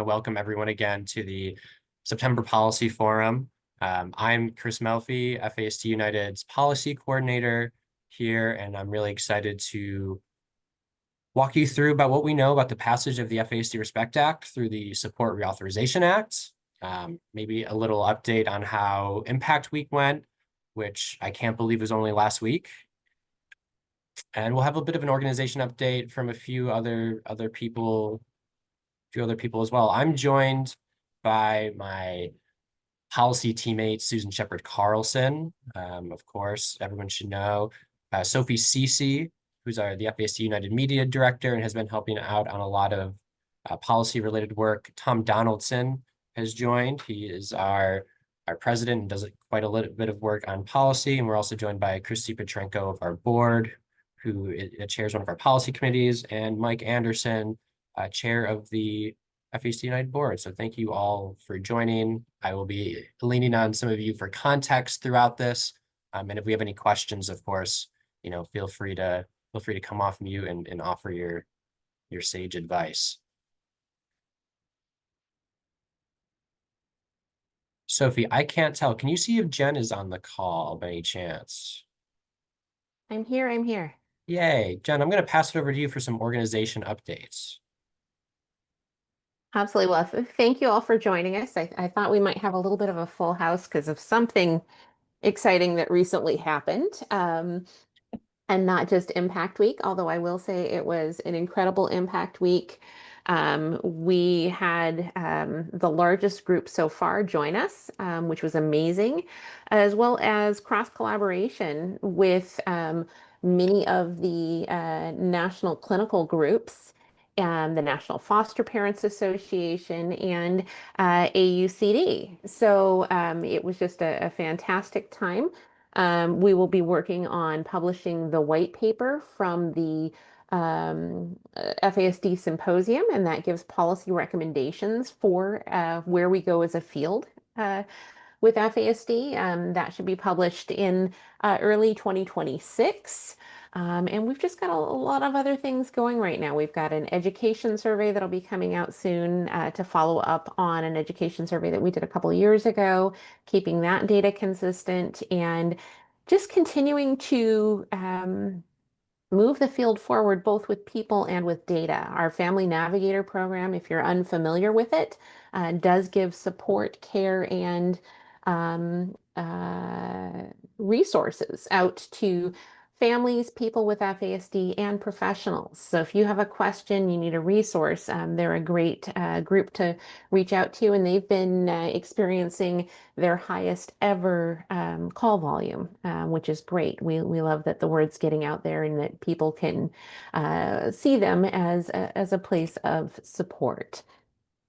welcome everyone again to the September Policy Forum. I'm Chris Melfi, FASD United's policy coordinator here, and I'm really excited to walk you through about what we know about the passage of the FASD Respect Act through the Support Reauthorization Act. Maybe a little update on how Impact Week went, which I can't believe was only last week. And we'll have a bit of an organization update from a few other people as well. I'm joined by my policy teammate, Susan Shepard Carlson. Of course, everyone should know. Sophie Cece, who's the FASD United Media Director and has been helping out on a lot of policy-related work. Tom Donaldson has joined. He is our president and does quite a little bit of work on policy. And we're also joined by Christy Petrenko of our board, who chairs one of our policy committees, and Mike Anderson, chair of the FASD United board. So thank you all for joining. I will be leaning on some of you for context throughout this. And if we have any questions, of course, feel free to come off mute and offer your sage advice. Sophie, I can't tell. Can you see if Jen is on the call by any chance? I'm here. Yay. Jen, I'm going to pass it over to you for some organization updates. Absolutely. Well, thank you all for joining us. I thought we might have a little bit of a full house because of something exciting that recently happened. And not just Impact Week, although I will say it was an incredible Impact Week. We had the largest group so far join us, which was amazing, as well as cross collaboration with many of the national clinical groups, the National Foster Parents Association, and AUCD. So it was just a fantastic time. We will be working on publishing the white paper from the FASD symposium, and that gives policy recommendations for where we go as a field with FASD. That should be published in early 2026. And we've just got a lot of other things going right now. We've got an education survey that'll be coming out soon to follow up on an education survey that we did a couple of years ago, keeping that data consistent and just continuing to move the field forward both with people and with data. Our Family Navigator program, if you're unfamiliar with it, does give support, care, and resources out to families, people with FASD, and professionals. So if you have a question, you need a resource, they're a great group to reach out to, and they've been experiencing their highest ever call volume, which is great. We love that the word's getting out there and that people can see them as a place of support.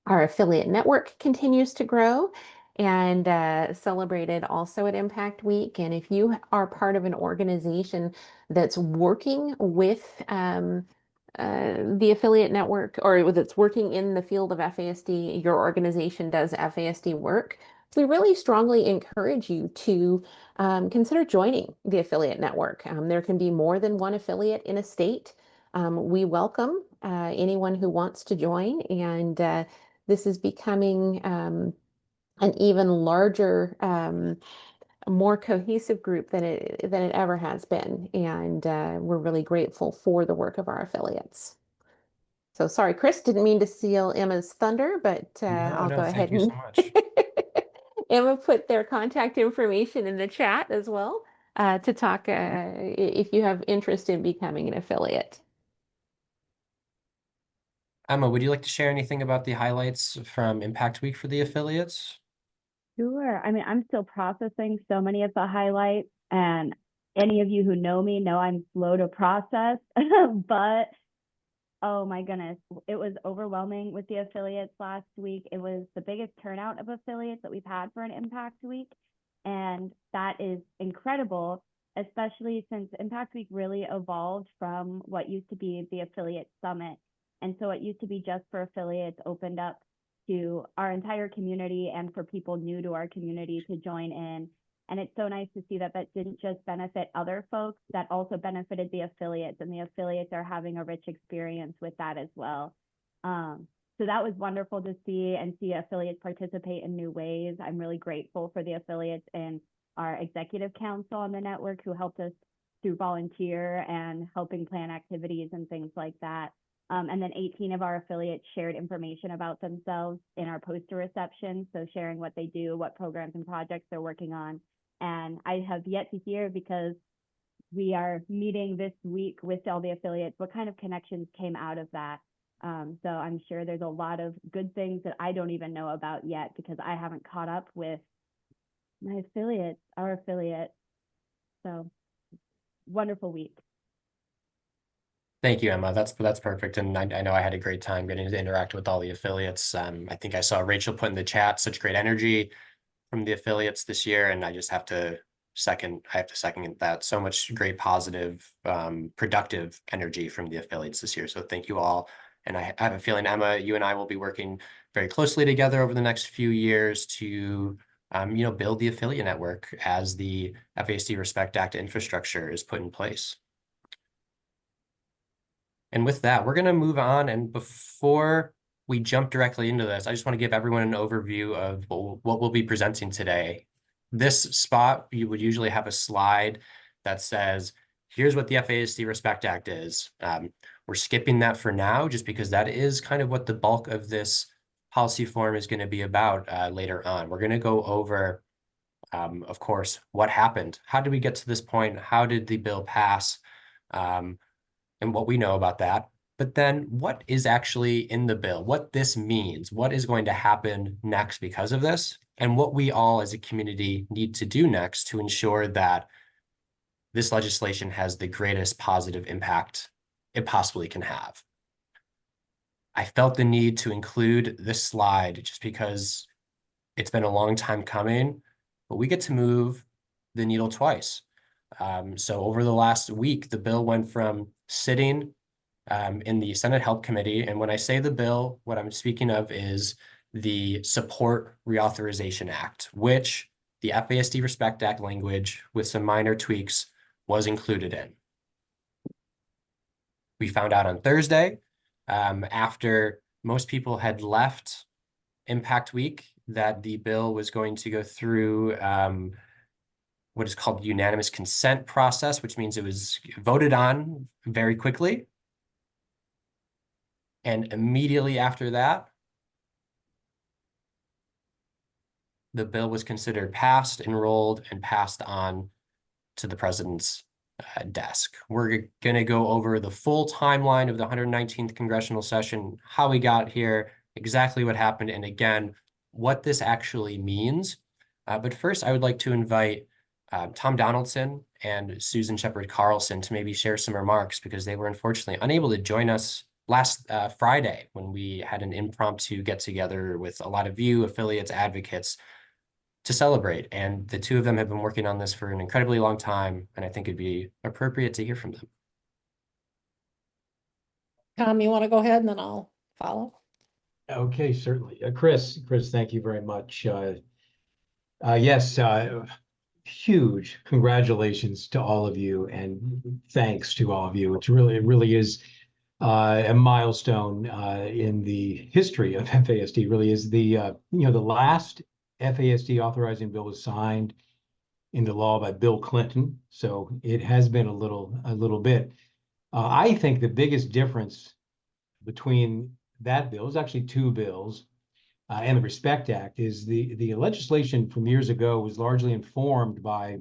Our affiliate network continues to grow and celebrated also at Impact Week. And if you are part of an organization that's working with the affiliate network or that's working in the field of FASD, your organization does FASD work, we really strongly encourage you to consider joining the affiliate network. There can be more than one affiliate in a state. We welcome anyone who wants to join, and this is becoming an even larger, more cohesive group than it ever has been. And we're really grateful for the work of our affiliates. So sorry, Chris, didn't mean to steal Emma's thunder, but I'll go ahead Thank you so and much. Emma put their contact information in the chat as well to talk if you have interest in becoming an affiliate. Emma, would you like to share anything about the highlights from Impact Week for the affiliates? Sure. I mean, I'm still processing so many of the highlights, and any of you who know me know I'm slow to process, but oh my goodness, it was overwhelming with the affiliates last week. It was the biggest turnout of affiliates that we've had for an Impact Week, and that is incredible, especially since Impact Week really evolved from what used to be the Affiliate Summit. And so it used to be just for affiliates, opened up to our entire community and for people new to our community to join in. And it's so nice to see that that didn't just benefit other folks, that also benefited the affiliates, and the affiliates are having a rich experience with that as well. So that was wonderful to see, and see affiliates participate in new ways. I'm really grateful for the affiliates and our executive council on the network who helped us through volunteer and helping plan activities and things like that. And then 18 of our affiliates shared information about themselves in our poster reception. So sharing what they do, what programs and projects they're working on. And I have yet to hear, because we are meeting this week with all the affiliates, what kind of connections came out of that. So I'm sure there's a lot of good things that I don't even know about yet, because I haven't caught up with my affiliates, our affiliate. So wonderful week. Thank you, Emma. That's perfect. And I know I had a great time getting to interact with all the affiliates. I think I saw Rachel put in the chat such great energy from the affiliates this year, and I have to second that. So much great, positive, productive energy from the affiliates this year. So thank you all. And I have a feeling, Emma, you and I will be working very closely together over the next few years to build the affiliate network as the FASD Respect Act infrastructure is put in place. And with that, we're going to move on. And before we jump directly into this, I just want to give everyone an overview of what we'll be presenting today. This spot, you would usually have a slide that says, here's what the FASD Respect Act is. We're skipping that for now, just because that is kind of what the bulk of this policy forum is going to be about later on. We're going to go over, of course, what happened. How did we get to this point? How did the bill pass? And what we know about that. But then what is actually in the bill, what this means, what is going to happen next because of this, and what we all as a community need to do next to ensure that this legislation has the greatest positive impact it possibly can have. I felt the need to include this slide just because it's been a long time coming, but we get to move the needle twice. So over the last week, the bill went from sitting in the Senate Help Committee. And when I say the bill, what I'm speaking of is the Support Reauthorization Act, which the FASD Respect Act language with some minor tweaks was included in. We found out on Thursday, after most people had left Impact Week, that the bill was going to go through what is called unanimous consent process, which means it was voted on very quickly. And immediately after that, the bill was considered passed, enrolled, and passed on to the president's desk. We're going to go over the full timeline of the 119th congressional session, how we got here, exactly what happened, and again, what this actually means. But first, I would like to invite Tom Donaldson and Susan Shepard Carlson to maybe share some remarks, because they were unfortunately unable to join us last Friday when we had an impromptu get together with a lot of you, affiliates, advocates, to celebrate. And the two of them have been working on this for an incredibly long time, and I think it'd be appropriate to hear from them. Tom, you want to go ahead and then I'll follow? Okay, certainly. Chris, thank you very much. Yes, huge congratulations to all of you, and thanks to all of you. It really is a milestone in the history of FASD. It really is the last FASD authorizing bill was signed into law by Bill Clinton, so it has been a little bit. I think the biggest difference between that bill, is actually two bills, and the Respect Act, is the legislation from years ago was largely informed by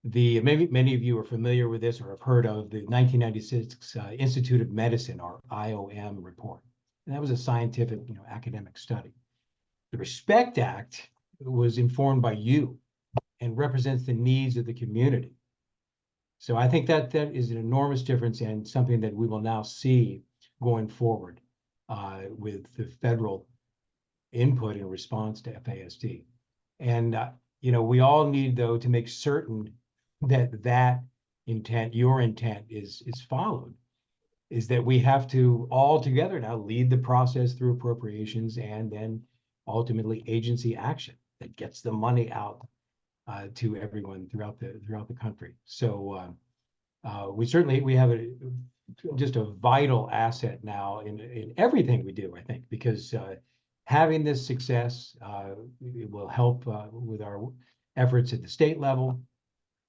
many of you are familiar with this or have heard of the 1996 Institute of Medicine, or IOM report. And that was a scientific, academic study. The Respect Act was informed by you and represents the needs of the community. So I think that is an enormous difference, and something that we will now see going forward with the federal input in response to FASD. And, we all need, though, to make certain that intent, your intent, is followed, is that we have to all together now lead the process through appropriations and then ultimately agency action that gets the money out to everyone throughout the country. So we have just a vital asset now in everything we do, I think, because having this success, it will help with our efforts at the state level.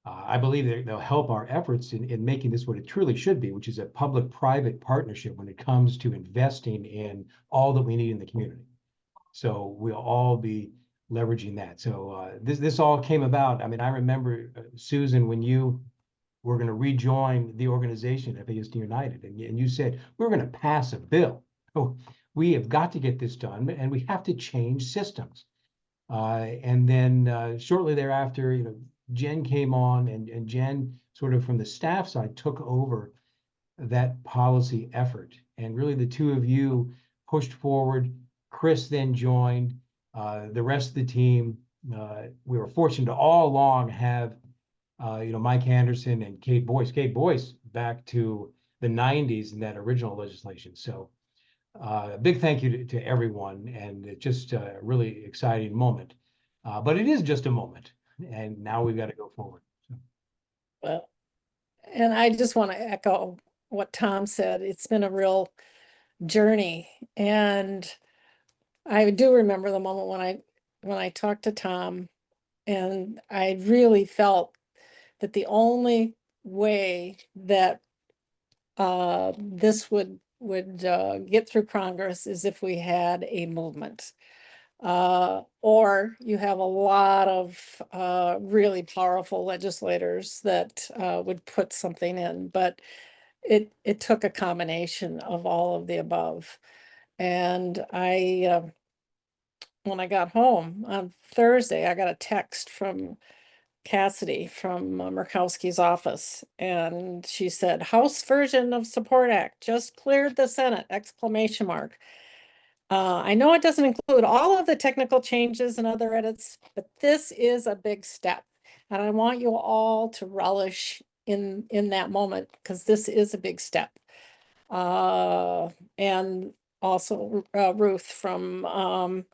I believe that they'll help our efforts in making this what it truly should be, which is a public-private partnership when it comes to investing in all that we need in the community. So we'll all be leveraging that. So this all came about. I mean, I remember, Susan, when you were going to rejoin the organization at FASD United, and you said, we're going to pass a bill. Oh, we have got to get this done, and we have to change systems. And then shortly thereafter, Jen came on, and Jen, sort of from the staff side, took over that policy effort. And really, the two of you pushed forward. Chris then joined. The rest of the team, we were fortunate to all along have, Mike Anderson and Kate Boyce back to the 90s in that original legislation. So a big thank you to everyone, and it's just a really exciting moment. But it is just a moment, and now we've got to go forward. So. Well, and I just want to echo what Tom said. It's been a real journey, and I do remember the moment when I talked to Tom, and I really felt that the only way that this would get through Congress is if we had a movement. Or you have a lot of really powerful legislators that would put something in, but it took a combination of all of the above. And when I got home on Thursday, I got a text from Cassidy from Murkowski's office, and she said, House version of Support Act just cleared the Senate, exclamation mark. I know it doesn't include all of the technical changes and other edits, but this is a big step. And I want you all to relish in that moment, because this is a big step. And also Ruth from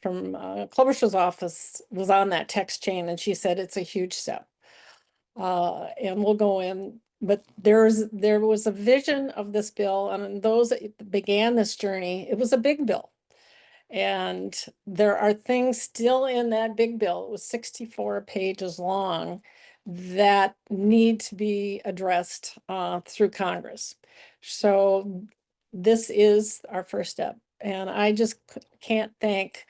Klobuchar's office was on that text chain, and she said it's a huge step. And we'll go in, but there was a vision of this bill, and those that began this journey, it was a big bill. And there are things still in that big bill, it was 64 pages long, that need to be addressed through Congress. So this is our first step. And I just can't thank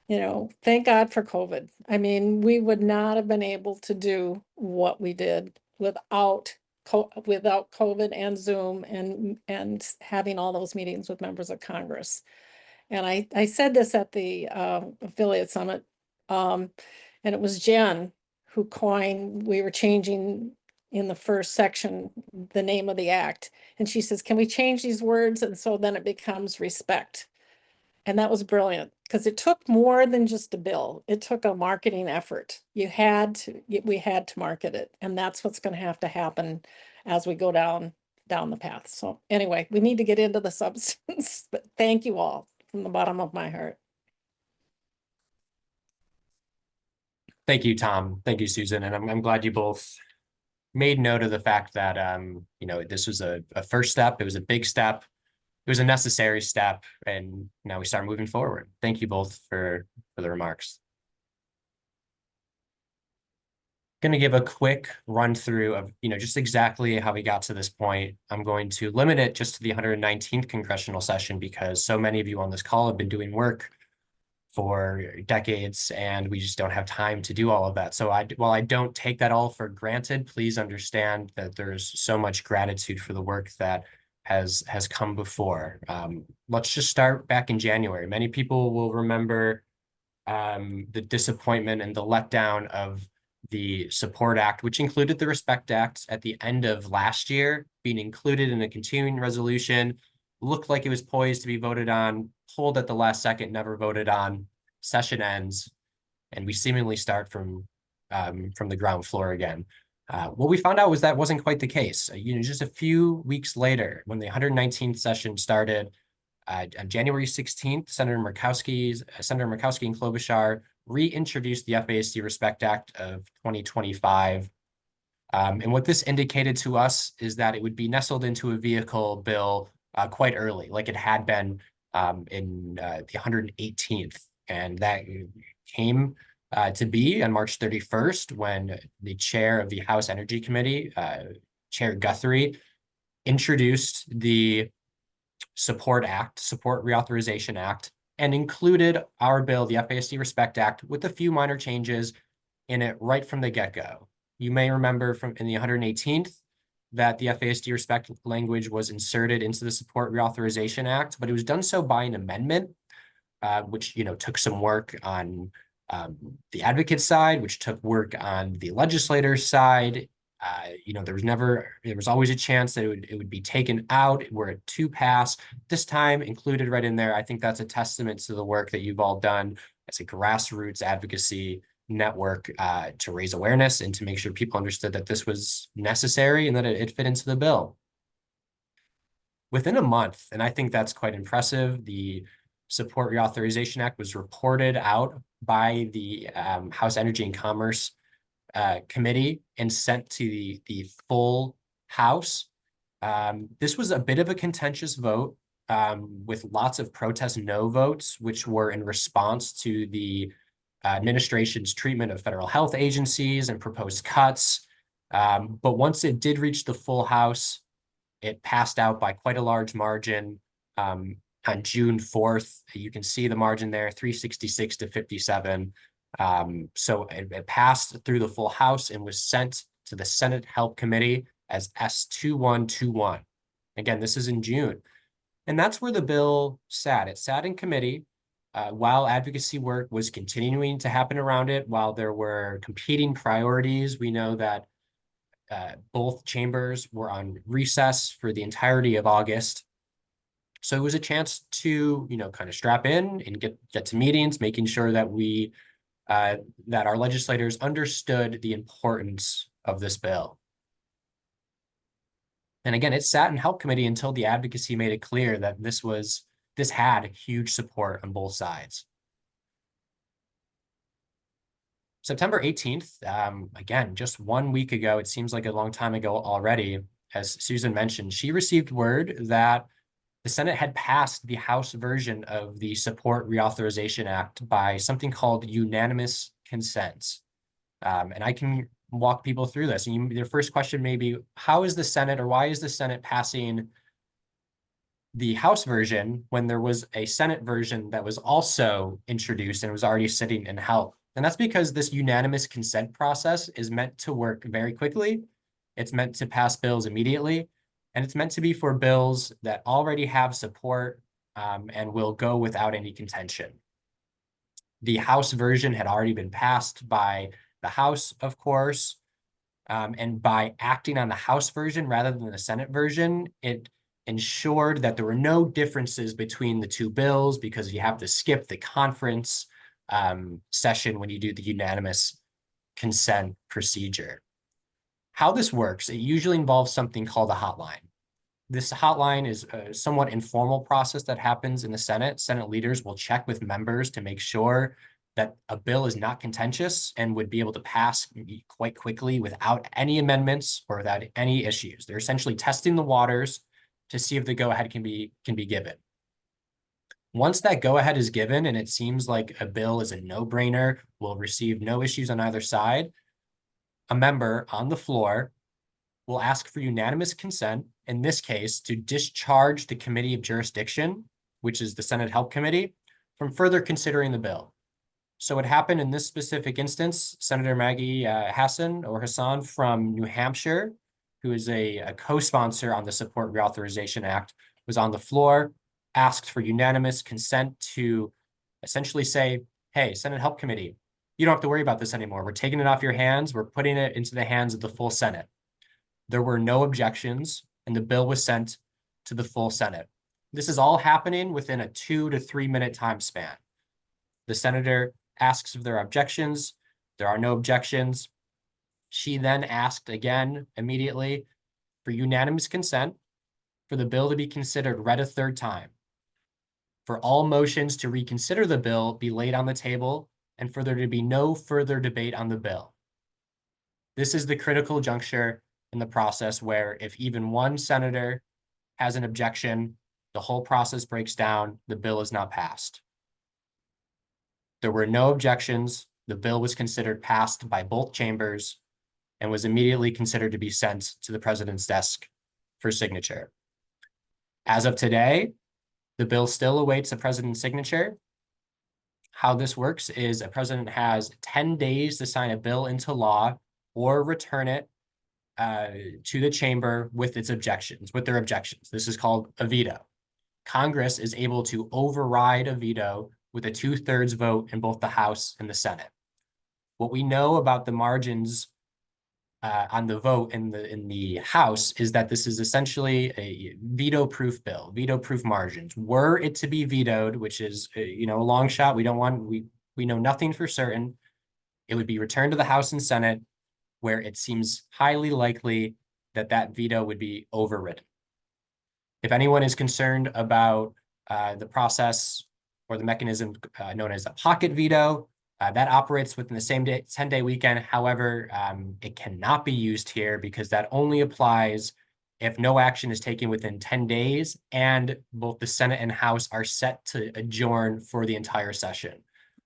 God for COVID. I mean, we would not have been able to do what we did without COVID and Zoom and having all those meetings with members of Congress. And I said this at the affiliate summit, and it was Jen who coined, we were changing in the first section the name of the act. And she says, can we change these words? And so then it becomes respect. And that was brilliant, because it took more than just a bill. It took a marketing effort. We had to market it. And that's what's going to happen as we go down the path. So anyway, we need to get into the substance, but thank you all from the bottom of my heart. Thank you, Tom. Thank you, Susan. And I'm glad you both made note of the fact that, this was a first step. It was a big step. It was a necessary step, and now we start moving forward. Thank you both for the remarks. Going to give a quick run through of, just exactly how we got to this point. I'm going to limit it just to the 119th congressional session, because so many of you on this call have been doing work for decades, and we just don't have time to do all of that. So while I don't take that all for granted, please understand that there's so much gratitude for the work that has come before. Let's just start back in January. Many people will remember the disappointment and the letdown of the Support Act, which included the Respect Act at the end of last year, being included in a continuing resolution. Looked like it was poised to be voted on, pulled at the last second, never voted on. Session ends, and we seemingly start from the ground floor again. What we found out was that wasn't quite the case. Just a few weeks later, when the 119th session started, on January 16th, Senator Murkowski and Klobuchar reintroduced the FASD Respect Act of 2025. And what this indicated to us is that it would be nestled into a vehicle bill quite early, like it had been in the 118th. And that came to be on March 31st when the chair of the House Energy Committee, Chair Guthrie, introduced the Support Reauthorization Act, and included our bill, the FASD Respect Act, with a few minor changes in it right from the get-go. You may remember from in the 118th that the FASD Respect language was inserted into the Support Reauthorization Act, but it was done so by an amendment, which took some work on the advocate side, which took work on the legislator's side. There was always a chance that it would be taken out were it to pass. This time included right in there. I think that's a testament to the work that you've all done as a grassroots advocacy network to raise awareness and to make sure people understood that this was necessary and that it fit into the bill. Within a month, and I think that's quite impressive, the Support Reauthorization Act was reported out by the House Energy and Commerce Committee and sent to the full House. This was a bit of a contentious vote with lots of protest no votes, which were in response to the administration's treatment of federal health agencies and proposed cuts. But once it did reach the full House, it passed out by quite a large margin on June 4th. You can see the margin there, 366 to 57. So it passed through the full House and was sent to the Senate Help Committee as S2121. Again, this is in June. And that's where the bill sat. It sat in committee while advocacy work was continuing to happen around it, while there were competing priorities. We know that both chambers were on recess for the entirety of August. So it was a chance to, kind of strap in and get to meetings, making sure that that our legislators understood the importance of this bill. And again, it sat in Help Committee until the advocacy made it clear that this had huge support on both sides. September 18th, again, just 1 week ago, it seems like a long time ago already, as Susan mentioned, she received word that the Senate had passed the House version of the Support Reauthorization Act by something called unanimous consent. And I can walk people through this. And your first question may be, how is the Senate, or why is the Senate passing the House version when there was a Senate version that was also introduced and was already sitting in Help? And that's because this unanimous consent process is meant to work very quickly. It's meant to pass bills immediately, and it's meant to be for bills that already have support and will go without any contention. The House version had already been passed by the House, of course, and by acting on the House version rather than the Senate version, it ensured that there were no differences between the two bills because you have to skip the conference session when you do the unanimous consent procedure. How this works, it usually involves something called a hotline. This hotline is a somewhat informal process that happens in the Senate. Senate leaders will check with members to make sure that a bill is not contentious and would be able to pass quite quickly without any amendments or without any issues. They're essentially testing the waters to see if the go-ahead can be given. Once that go-ahead is given and it seems like a bill is a no-brainer, will receive no issues on either side, a member on the floor will ask for unanimous consent, in this case, to discharge the Committee of Jurisdiction, which is the Senate Help Committee, from further considering the bill. So what happened in this specific instance, Senator Maggie Hassan from New Hampshire, who is a co-sponsor on the Support Reauthorization Act, was on the floor, asked for unanimous consent to essentially say, hey, Senate Help Committee, you don't have to worry about this anymore. We're taking it off your hands. We're putting it into the hands of the full Senate. There were no objections, and the bill was sent to the full Senate. This is all happening within a 2 to 3 minute time span. The senator asks if there are objections. There are no objections. She then asked again immediately for unanimous consent for the bill to be considered read a third time, for all motions to reconsider the bill be laid on the table, and for there to be no further debate on the bill. This is the critical juncture in the process where if even one senator has an objection, the whole process breaks down, the bill is not passed. There were no objections. The bill was considered passed by both chambers and was immediately considered to be sent to the president's desk for signature. As of today, the bill still awaits a president's signature. How this works is a president has 10 days to sign a bill into law or return it to the chamber with their objections. This is called a veto. Congress is able to override a veto with a 2/3 vote in both the House and the Senate. What we know about the margins on the vote in the House is that this is essentially a veto-proof bill, veto-proof margins. Were it to be vetoed, which is a long shot, we know nothing for certain. It would be returned to the House and Senate, where it seems highly likely that that veto would be overridden. If anyone is concerned about the process or the mechanism known as a pocket veto, that operates within the same 10-day weekend. However, it cannot be used here because that only applies if no action is taken within 10 days and both the Senate and House are set to adjourn for the entire session.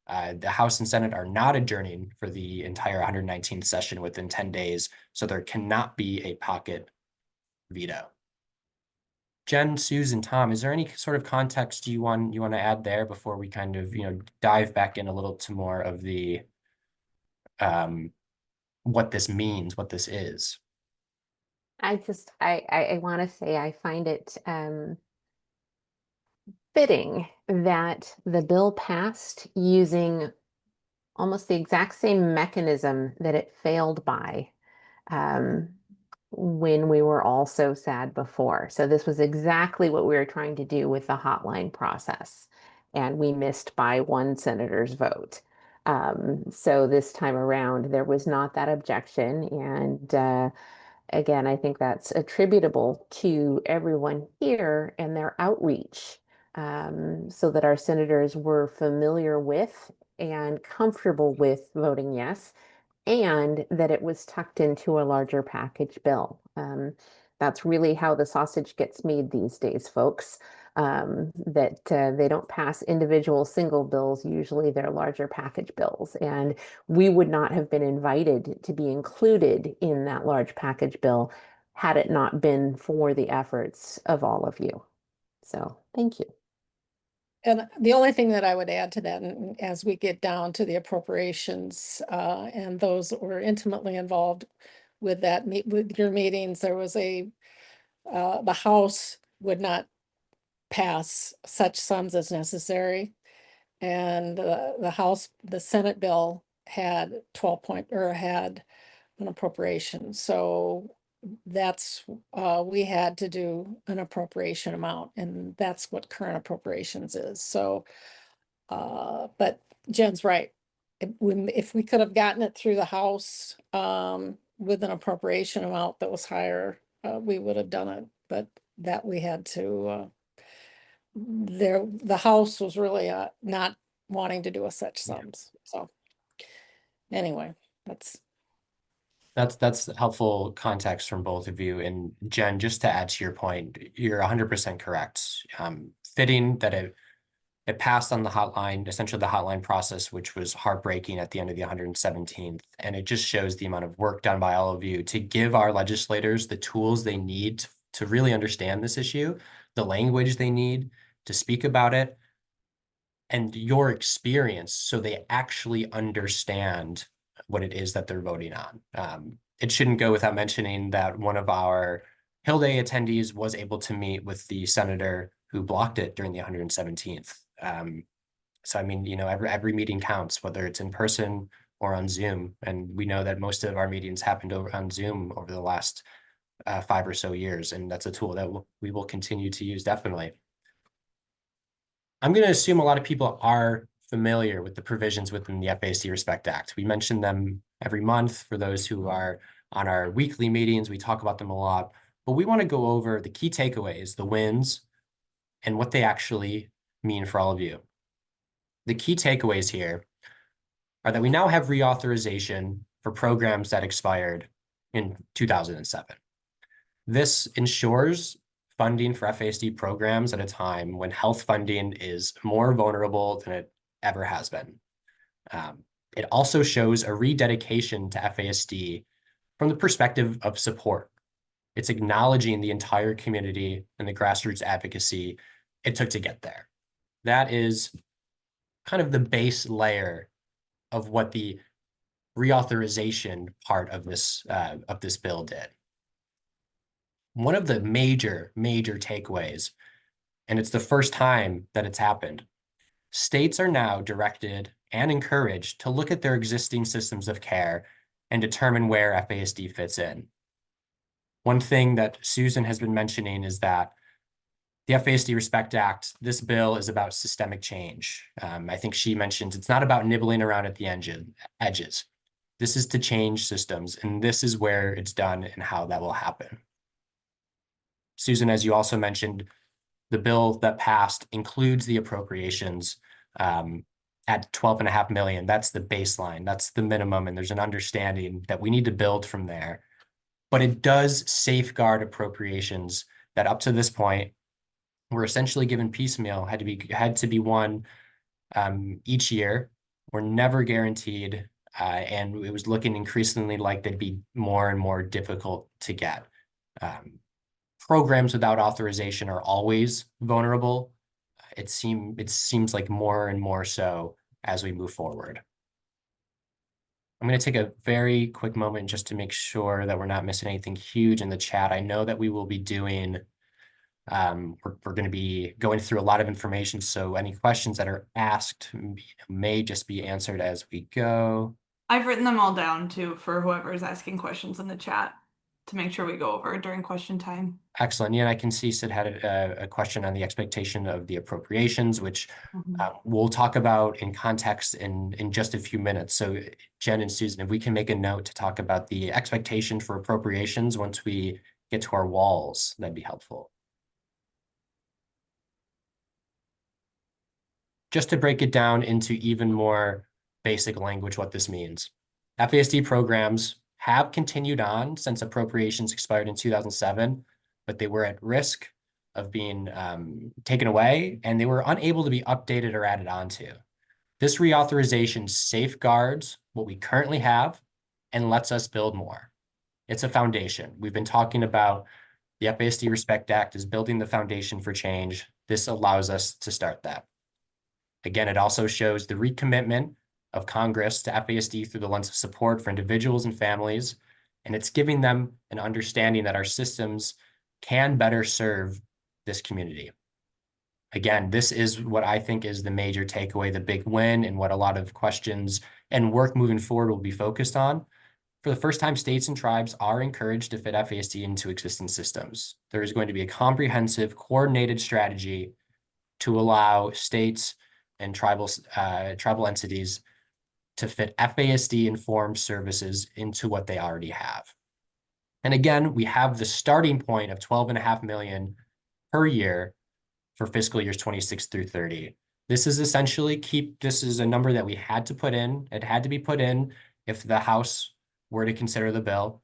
The House and Senate are not adjourning for the entire 119th session within 10 days, so there cannot be a pocket veto. Jen, Susan, Tom, is there any sort of context you want to add there before we kind of dive back in a little to more of the what this means, what this is? I want to say I find it fitting that the bill passed using almost the exact same mechanism that it failed by when we were all so sad before. So this was exactly what we were trying to do with the hotline process, and we missed by one senator's vote. So this time around, there was not that objection, and again, I think that's attributable to everyone here and their outreach, so that our senators were familiar with and comfortable with voting yes, and that it was tucked into a larger package bill. That's really how the sausage gets made these days, folks. That they don't pass individual single bills, usually they're larger package bills. And we would not have been invited to be included in that large package bill had it not been for the efforts of all of you. So thank you. And the only thing that I would add to that, and as we get down to the appropriations, and those that were intimately involved with with your meetings, there was the House would not pass such sums as necessary. And the Senate bill had had an appropriation. So that's, we had to do an appropriation amount, and that's what current appropriations is. So, but Jen's right. If we could have gotten it through the House, with an appropriation amount that was higher, we would have done it, but that we had to, the House was really, not wanting to do a such sums. So anyway, That's helpful context from both of you. And Jen, just to add to your point, you're 100% correct. Fitting that it passed on the hotline, essentially the hotline process, which was heartbreaking at the end of the 117th. And it just shows the amount of work done by all of you to give our legislators the tools they need to really understand this issue, the language they need to speak about it, and your experience so they actually understand what it is that they're voting on. It shouldn't go without mentioning that one of our Hill Day attendees was able to meet with the senator who blocked it during the 117th. So I mean, every meeting counts, whether it's in person or on Zoom. And we know that most of our meetings happened on Zoom over the last 5 or so years. And that's a tool that we will continue to use, definitely. I'm going to assume a lot of people are familiar with the provisions within the FASD Respect Act. We mention them every month. For those who are on our weekly meetings, we talk about them a lot, but we want to go over the key takeaways, the wins, and what they actually mean for all of you. The key takeaways here are that we now have reauthorization for programs that expired in 2007. This ensures funding for FASD programs at a time when health funding is more vulnerable than it ever has been. It also shows a rededication to FASD from the perspective of support. It's acknowledging the entire community and the grassroots advocacy it took to get there. That is kind of the base layer of what the reauthorization part of this bill did. One of the major takeaways, and it's the first time that it's happened, states are now directed and encouraged to look at their existing systems of care and determine where FASD fits in. One thing that Susan has been mentioning is that the FASD Respect Act, this bill is about systemic change. I think she mentioned it's not about nibbling around at the edges. This is to change systems, and this is where it's done and how that will happen. Susan, as you also mentioned, the bill that passed includes the appropriations at 12.5 million. That's the baseline, that's the minimum, and there's an understanding that we need to build from there. But it does safeguard appropriations that up to this point were essentially given piecemeal, had to be won each year, were never guaranteed, and it was looking increasingly like they'd be more and more difficult to get. Programs without authorization are always vulnerable. It seems like more and more so as we move forward. I'm going to take a very quick moment just to make sure that we're not missing anything huge in the chat. I know that we will be doing, we're going to be going through a lot of information, so any questions that are asked may just be answered as we go. I've written them all down too for whoever is asking questions in the chat to make sure we go over during question time. Excellent. Yeah, I can see Sid had a question on the expectation of the appropriations, which we'll talk about in context in just a few minutes. So Jen and Susan, if we can make a note to talk about the expectation for appropriations once we get to our walls, that'd be helpful. Just to break it down into even more basic language, what this means. FASD programs have continued on since appropriations expired in 2007, but they were at risk of being taken away, and they were unable to be updated or added onto. This reauthorization safeguards what we currently have and lets us build more. It's a foundation. We've been talking about the FASD Respect Act is building the foundation for change. This allows us to start that. Again, it also shows the recommitment of Congress to FASD through the lens of support for individuals and families, and it's giving them an understanding that our systems can better serve this community. Again, this is what I think is the major takeaway, the big win, and what a lot of questions and work moving forward will be focused on. For the first time, states and tribes are encouraged to fit FASD into existing systems. There is going to be a comprehensive, coordinated strategy to allow states and tribal entities to fit FASD-informed services into what they already have. And again, we have the starting point of 12.5 million per year for fiscal years 26 through 30. This is essentially this is a number that we had to put in. It had to be put in if the House were to consider the bill.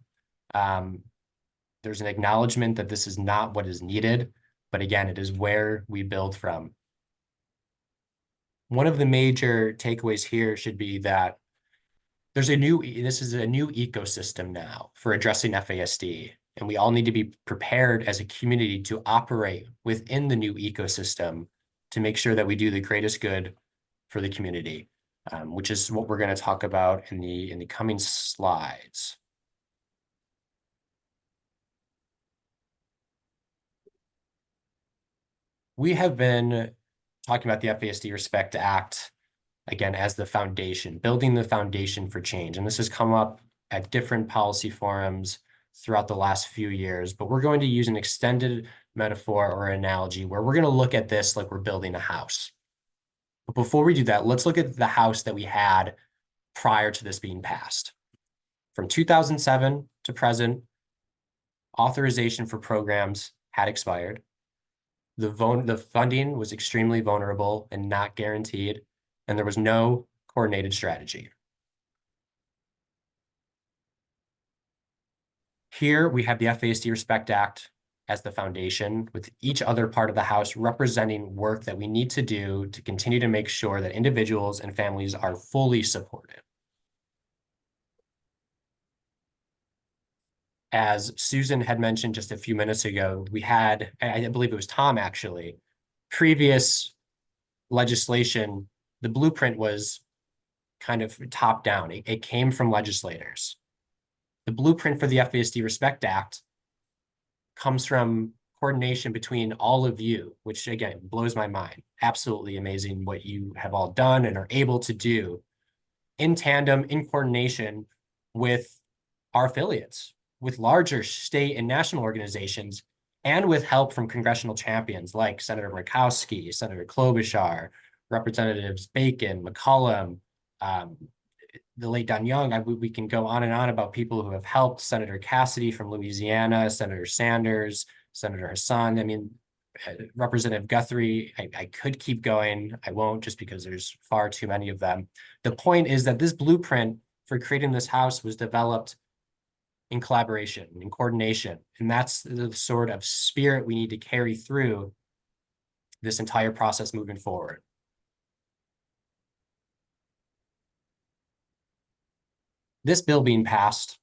There's an acknowledgement that this is not what is needed, but again, it is where we build from. One of the major takeaways here should be that this is a new ecosystem now for addressing FASD, and we all need to be prepared as a community to operate within the new ecosystem to make sure that we do the greatest good for the community, which is what we're going to talk about in the coming slides. We have been talking about the FASD Respect Act, again, as the foundation, building the foundation for change. And this has come up at different policy forums throughout the last few years, but we're going to use an extended metaphor or analogy where we're going to look at this like we're building a house. But before we do that, let's look at the house that we had prior to this being passed. From 2007 to present, authorization for programs had expired. The funding was extremely vulnerable and not guaranteed, and there was no coordinated strategy. Here we have the FASD Respect Act as the foundation, with each other part of the House representing work that we need to do to continue to make sure that individuals and families are fully supported. As Susan had mentioned just a few minutes ago, we had, I believe it was Tom actually, previous legislation, the blueprint was kind of top down. It came from legislators. The blueprint for the FASD Respect Act comes from coordination between all of you, which again blows my mind. Absolutely amazing what you have all done and are able to do in tandem, in coordination with our affiliates, with larger state and national organizations, and with help from congressional champions like Senator Murkowski, Senator Klobuchar, Representatives Bacon, McCollum, the late Don Young. We can go on and on about people who have helped. Senator Cassidy from Louisiana, Senator Sanders, Senator Hassan. I mean, Representative Guthrie, I could keep going. I won't, just because there's far too many of them. The point is that this blueprint for creating this House was developed in collaboration, in coordination. And that's the sort of spirit we need to carry through this entire process moving forward. This bill being passed,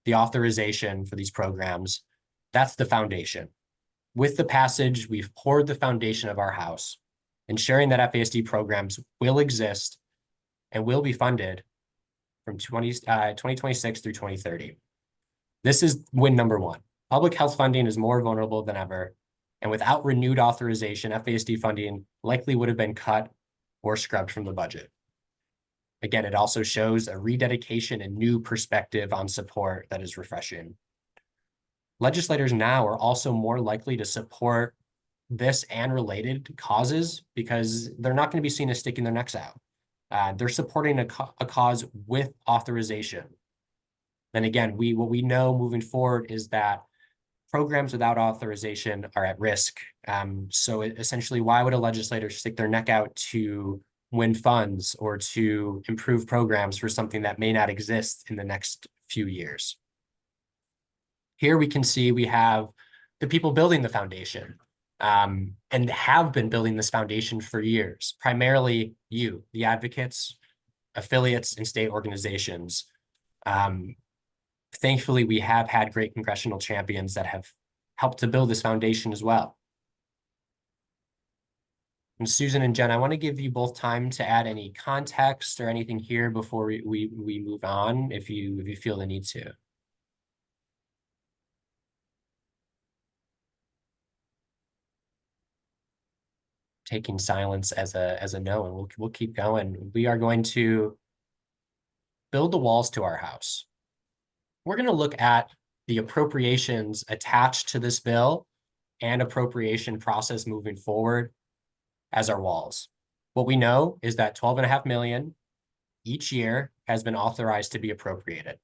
the authorization for these programs, that's the foundation. With the passage, we've poured the foundation of our House, ensuring that FASD programs will exist and will be funded from 2026 through 2030. This is win number one. Public health funding is more vulnerable than ever, and without renewed authorization, FASD funding likely would have been cut or scrubbed from the budget. Again, it also shows a rededication and new perspective on support that is refreshing. Legislators now are also more likely to support this and related causes because they're not going to be seen as sticking their necks out. They're supporting a cause with authorization. Then again, what we know moving forward is that programs without authorization are at risk. So essentially, why would a legislator stick their neck out to win funds or to improve programs for something that may not exist in the next few years? Here we can see we have the people building the foundation and have been building this foundation for years, primarily you, the advocates, affiliates, and state organizations. Thankfully, we have had great congressional champions that have helped to build this foundation as well. And Susan and Jen, I want to give you both time to add any context or anything here before we move on, if you feel the need to. Taking silence as a no, and we'll keep going. We are going to build the walls to our House. We're going to look at the appropriations attached to this bill and appropriation process moving forward as our walls. What we know is that $12.5 million each year has been authorized to be appropriated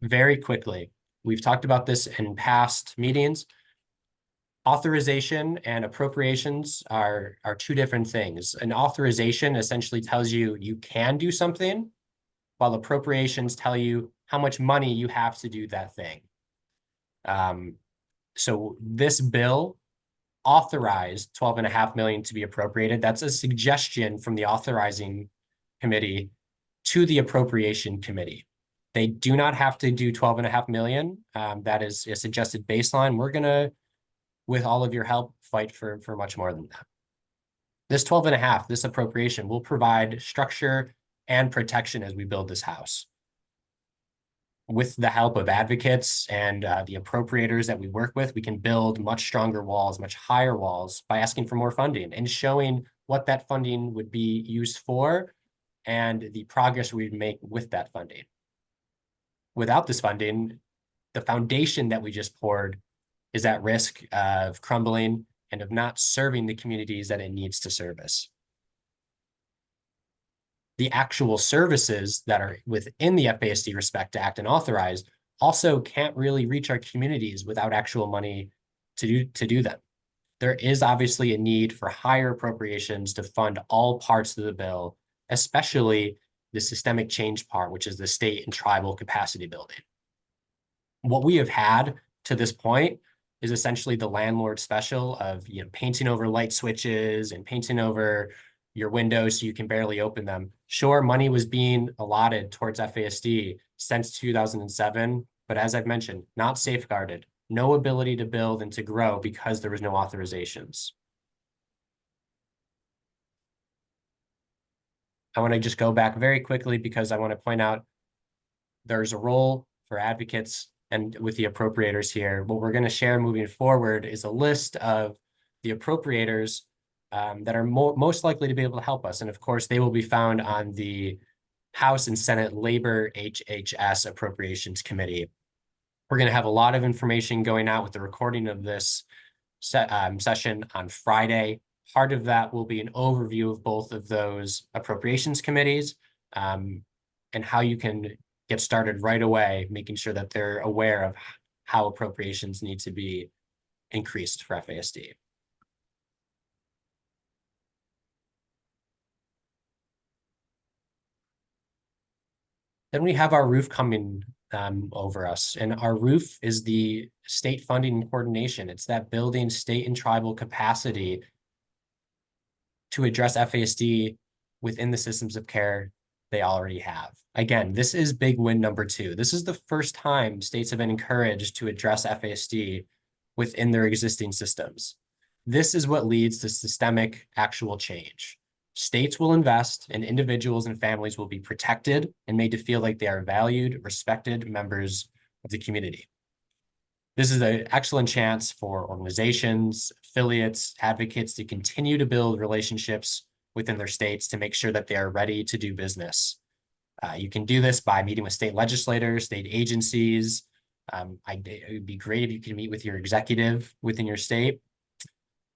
very quickly. We've talked about this in past meetings. Authorization and appropriations are two different things. An authorization essentially tells you you can do something, while appropriations tell you how much money you have to do that thing. So this bill authorized $12.5 million to be appropriated. That's a suggestion from the authorizing committee to the appropriation committee. They do not have to do $12.5 million. That is a suggested baseline. We're gonna, with all of your help, fight for much more than that. This 12.5, this appropriation will provide structure and protection as we build this House. With the help of advocates and the appropriators that we work with, we can build much stronger walls, much higher walls, by asking for more funding and showing what that funding would be used for and the progress we'd make with that funding. Without this funding, the foundation that we just poured is at risk of crumbling and of not serving the communities that it needs to service. The actual services that are within the FASD Respect Act and authorized also can't really reach our communities without actual money to do them. There is obviously a need for higher appropriations to fund all parts of the bill, especially the systemic change part, which is the state and tribal capacity building. What we have had to this point is essentially the landlord special of, painting over light switches and painting over your windows so you can barely open them. Sure, money was being allotted towards FASD since 2007, but as I've mentioned, not safeguarded, no ability to build and to grow because there was no authorizations. I want to just go back very quickly because I want to point out there's a role for advocates and with the appropriators here. What we're going to share moving forward is a list of the appropriators that are most likely to be able to help us. And of course, they will be found on the House and Senate Labor HHS Appropriations Committee. We're going to have a lot of information going out with the recording of this session on Friday. Part of that will be an overview of both of those appropriations committees and how you can get started right away, making sure that they're aware of how appropriations need to be increased for FASD. Then we have our roof coming over us, and our roof is the state funding and coordination. It's that building state and tribal capacity to address FASD within the systems of care they already have. Again, this is big win number 2. This is the first time states have been encouraged to address FASD within their existing systems. This is what leads to systemic actual change. States will invest and individuals and families will be protected and made to feel like they are valued, respected members of the community. This is an excellent chance for organizations, affiliates, advocates to continue to build relationships within their states to make sure that they are ready to do business. You can do this by meeting with state legislators, state agencies. It would be great if you could meet with your executive within your state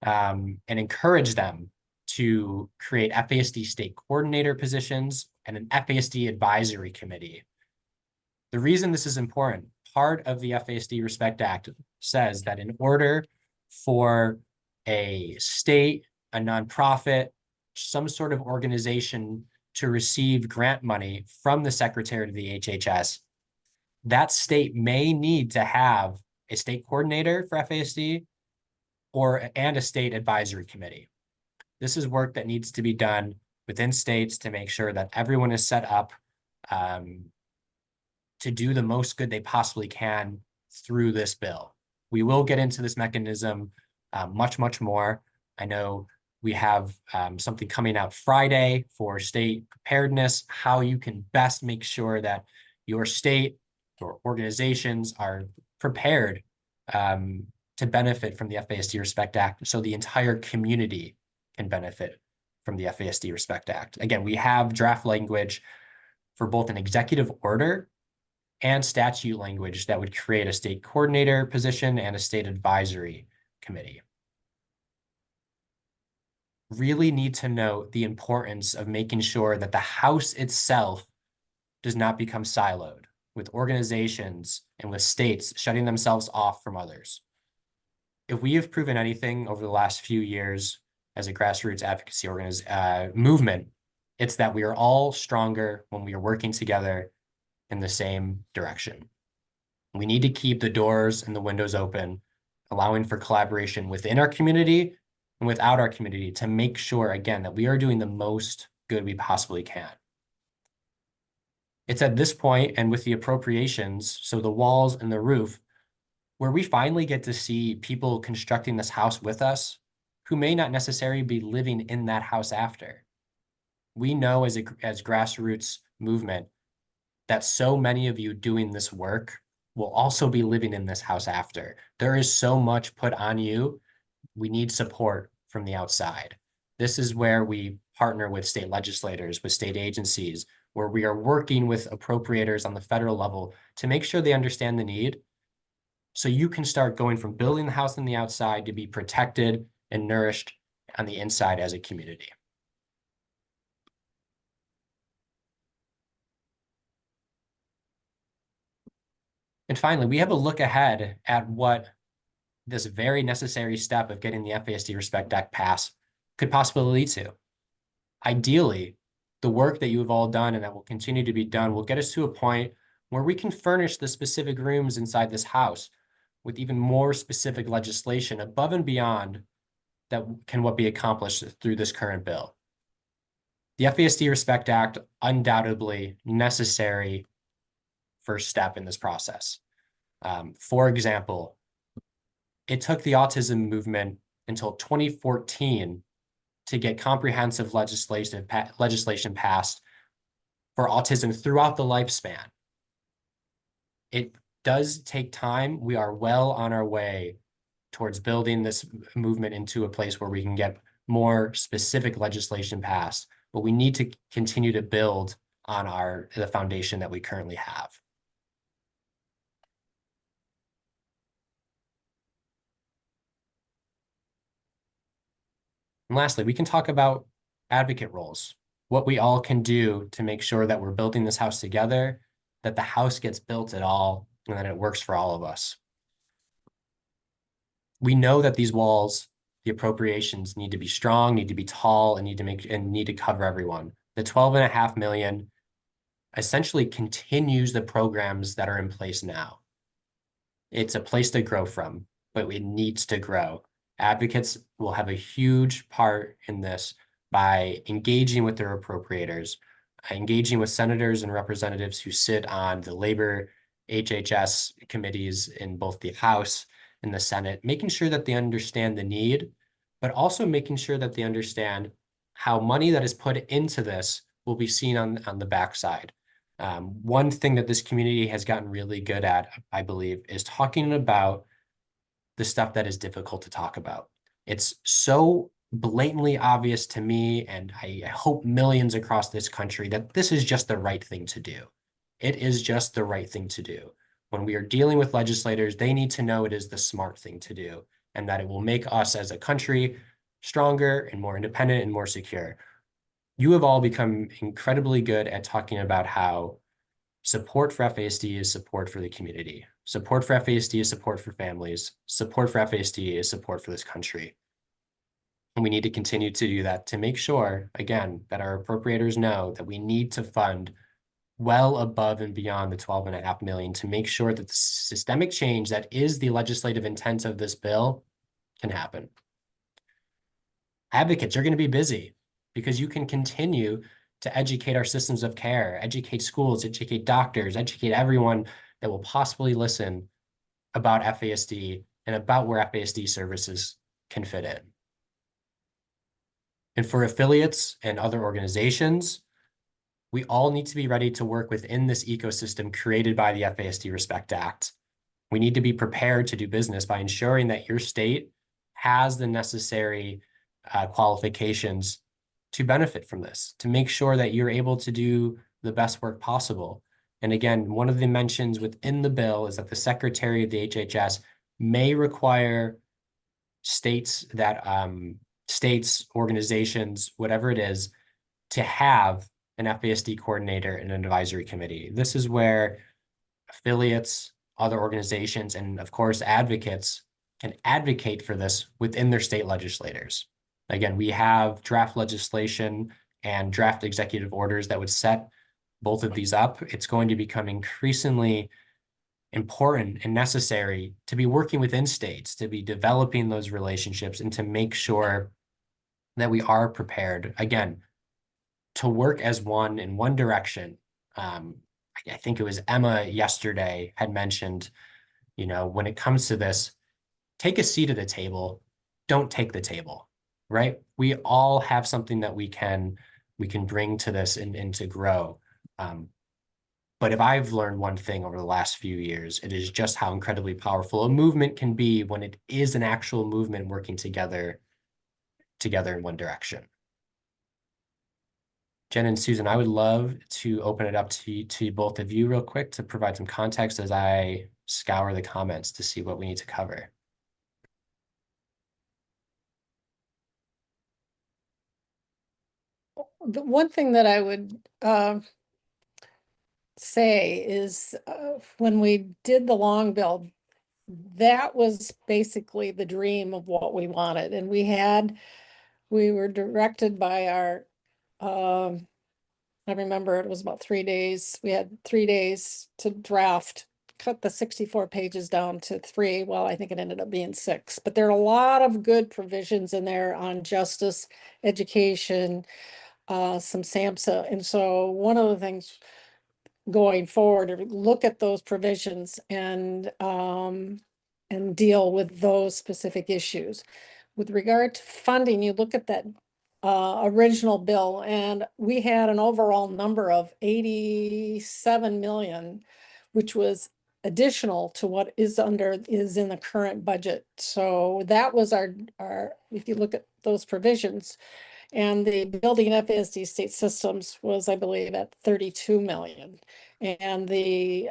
and encourage them to create FASD state coordinator positions and an FASD advisory committee. The reason this is important, part of the FASD Respect Act says that in order for a state, a nonprofit, some sort of organization to receive grant money from the Secretary of the HHS, that state may need to have a state coordinator for FASD and a state advisory committee. This is work that needs to be done within states to make sure that everyone is set up to do the most good they possibly can through this bill. We will get into this mechanism much, much more. I know we have something coming out Friday for state preparedness, how you can best make sure that your state or organizations are prepared to benefit from the FASD Respect Act so the entire community can benefit from the FASD Respect Act. Again, we have draft language for both an executive order and statute language that would create a state coordinator position and a state advisory committee. Really need to note the importance of making sure that the House itself does not become siloed with organizations and with states shutting themselves off from others. If we have proven anything over the last few years as a grassroots advocacy movement, it's that we are all stronger when we are working together in the same direction. We need to keep the doors and the windows open, allowing for collaboration within our community and without our community to make sure, again, that we are doing the most good we possibly can. It's at this point, and with the appropriations, so the walls and the roof, where we finally get to see people constructing this house with us who may not necessarily be living in that house after. We know as grassroots movement that so many of you doing this work will also be living in this house after. There is so much put on you. We need support from the outside. This is where we partner with state legislators, with state agencies, where we are working with appropriators on the federal level to make sure they understand the need. So you can start going from building the house on the outside to be protected and nourished on the inside as a community. And finally, we have a look ahead at what this very necessary step of getting the FASD Respect Act passed could possibly lead to. Ideally, the work that you have all done and that will continue to be done will get us to a point where we can furnish the specific rooms inside this house with even more specific legislation above and beyond that can what be accomplished through this current bill. The FASD Respect Act, undoubtedly necessary first step in this process. For example, it took the autism movement until 2014 to get comprehensive legislation passed for autism throughout the lifespan. It does take time. We are well on our way towards building this movement into a place where we can get more specific legislation passed, but we need to continue to build on the foundation that we currently have. And lastly, we can talk about advocate roles, what we all can do to make sure that we're building this house together, that the house gets built at all, and that it works for all of us. We know that these walls, the appropriations need to be strong, need to be tall, and need to cover everyone. The 12.5 million essentially continues the programs that are in place now. It's a place to grow from, but it needs to grow. Advocates will have a huge part in this by engaging with their appropriators, engaging with senators and representatives who sit on the labor HHS committees in both the House and the Senate, making sure that they understand the need, but also making sure that they understand how money that is put into this will be seen on the backside. One thing that this community has gotten really good at, I believe, is talking about the stuff that is difficult to talk about. It's so blatantly obvious to me, and I hope millions across this country, that this is just the right thing to do. It is just the right thing to do. When we are dealing with legislators, they need to know it is the smart thing to do, and that it will make us as a country stronger and more independent and more secure. You have all become incredibly good at talking about how support for FASD is support for the community. Support for FASD is support for families. Support for FASD is support for this country. And we need to continue to do that to make sure, again, that our appropriators know that we need to fund well above and beyond the 12.5 million to make sure that the systemic change that is the legislative intent of this bill can happen. Advocates are going to be busy because you can continue to educate our systems of care, educate schools, educate doctors, educate everyone that will possibly listen about FASD and about where FASD services can fit in. And for affiliates and other organizations, we all need to be ready to work within this ecosystem created by the FASD Respect Act. We need to be prepared to do business by ensuring that your state has the necessary qualifications to benefit from this, to make sure that you're able to do the best work possible. And again, one of the mentions within the bill is that the Secretary of the HHS may require states, organizations, whatever it is, to have an FASD coordinator and an advisory committee. This is where affiliates, other organizations, and of course, advocates can advocate for this within their state legislators. Again, we have draft legislation and draft executive orders that would set both of these up. It's going to become increasingly important and necessary to be working within states, to be developing those relationships, and to make sure that we are prepared, again, to work as one in one direction. I think it was Emma yesterday had mentioned, when it comes to this, take a seat at the table, don't take the table, right? We all have something that we can bring to this and to grow. But if I've learned one thing over the last few years, it is just how incredibly powerful a movement can be when it is an actual movement working together in one direction. Jen and Susan, I would love to open it up to both of you real quick to provide some context as I scour the comments to see what we need to cover. The one thing that I would say is when we did the long bill, that was basically the dream of what we wanted. And we were directed by our I remember it was about 3 days. We had 3 days to draft, cut the 64 pages down to 3. Well, I think it ended up being 6, but there are a lot of good provisions in there on justice, education, some SAMHSA. And so one of the things going forward, or look at those provisions and deal with those specific issues. With regard to funding, you look at that original bill, and we had an overall number of 87 million, which was additional to what is in the current budget. So that was our, if you look at those provisions, and the building FASD state systems was, I believe, at 32 million. And the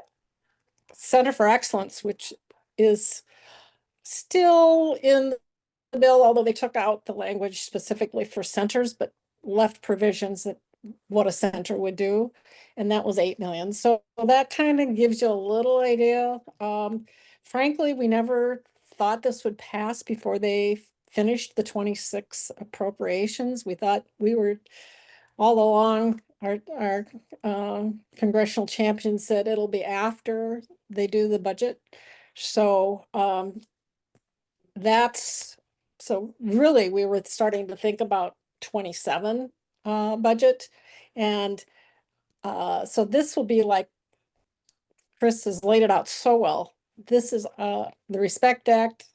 Center for Excellence, which is still in the bill, although they took out the language specifically for centers, but left provisions that what a center would do. And that was 8 million. So that kind of gives you a little idea. Frankly, we never thought this would pass before they finished the 26 appropriations. We thought we were all along, our congressional champion said it'll be after they do the budget. So so really we were starting to think about 27 budget. And so this will be like Chris has laid it out so well. This is the Respect Act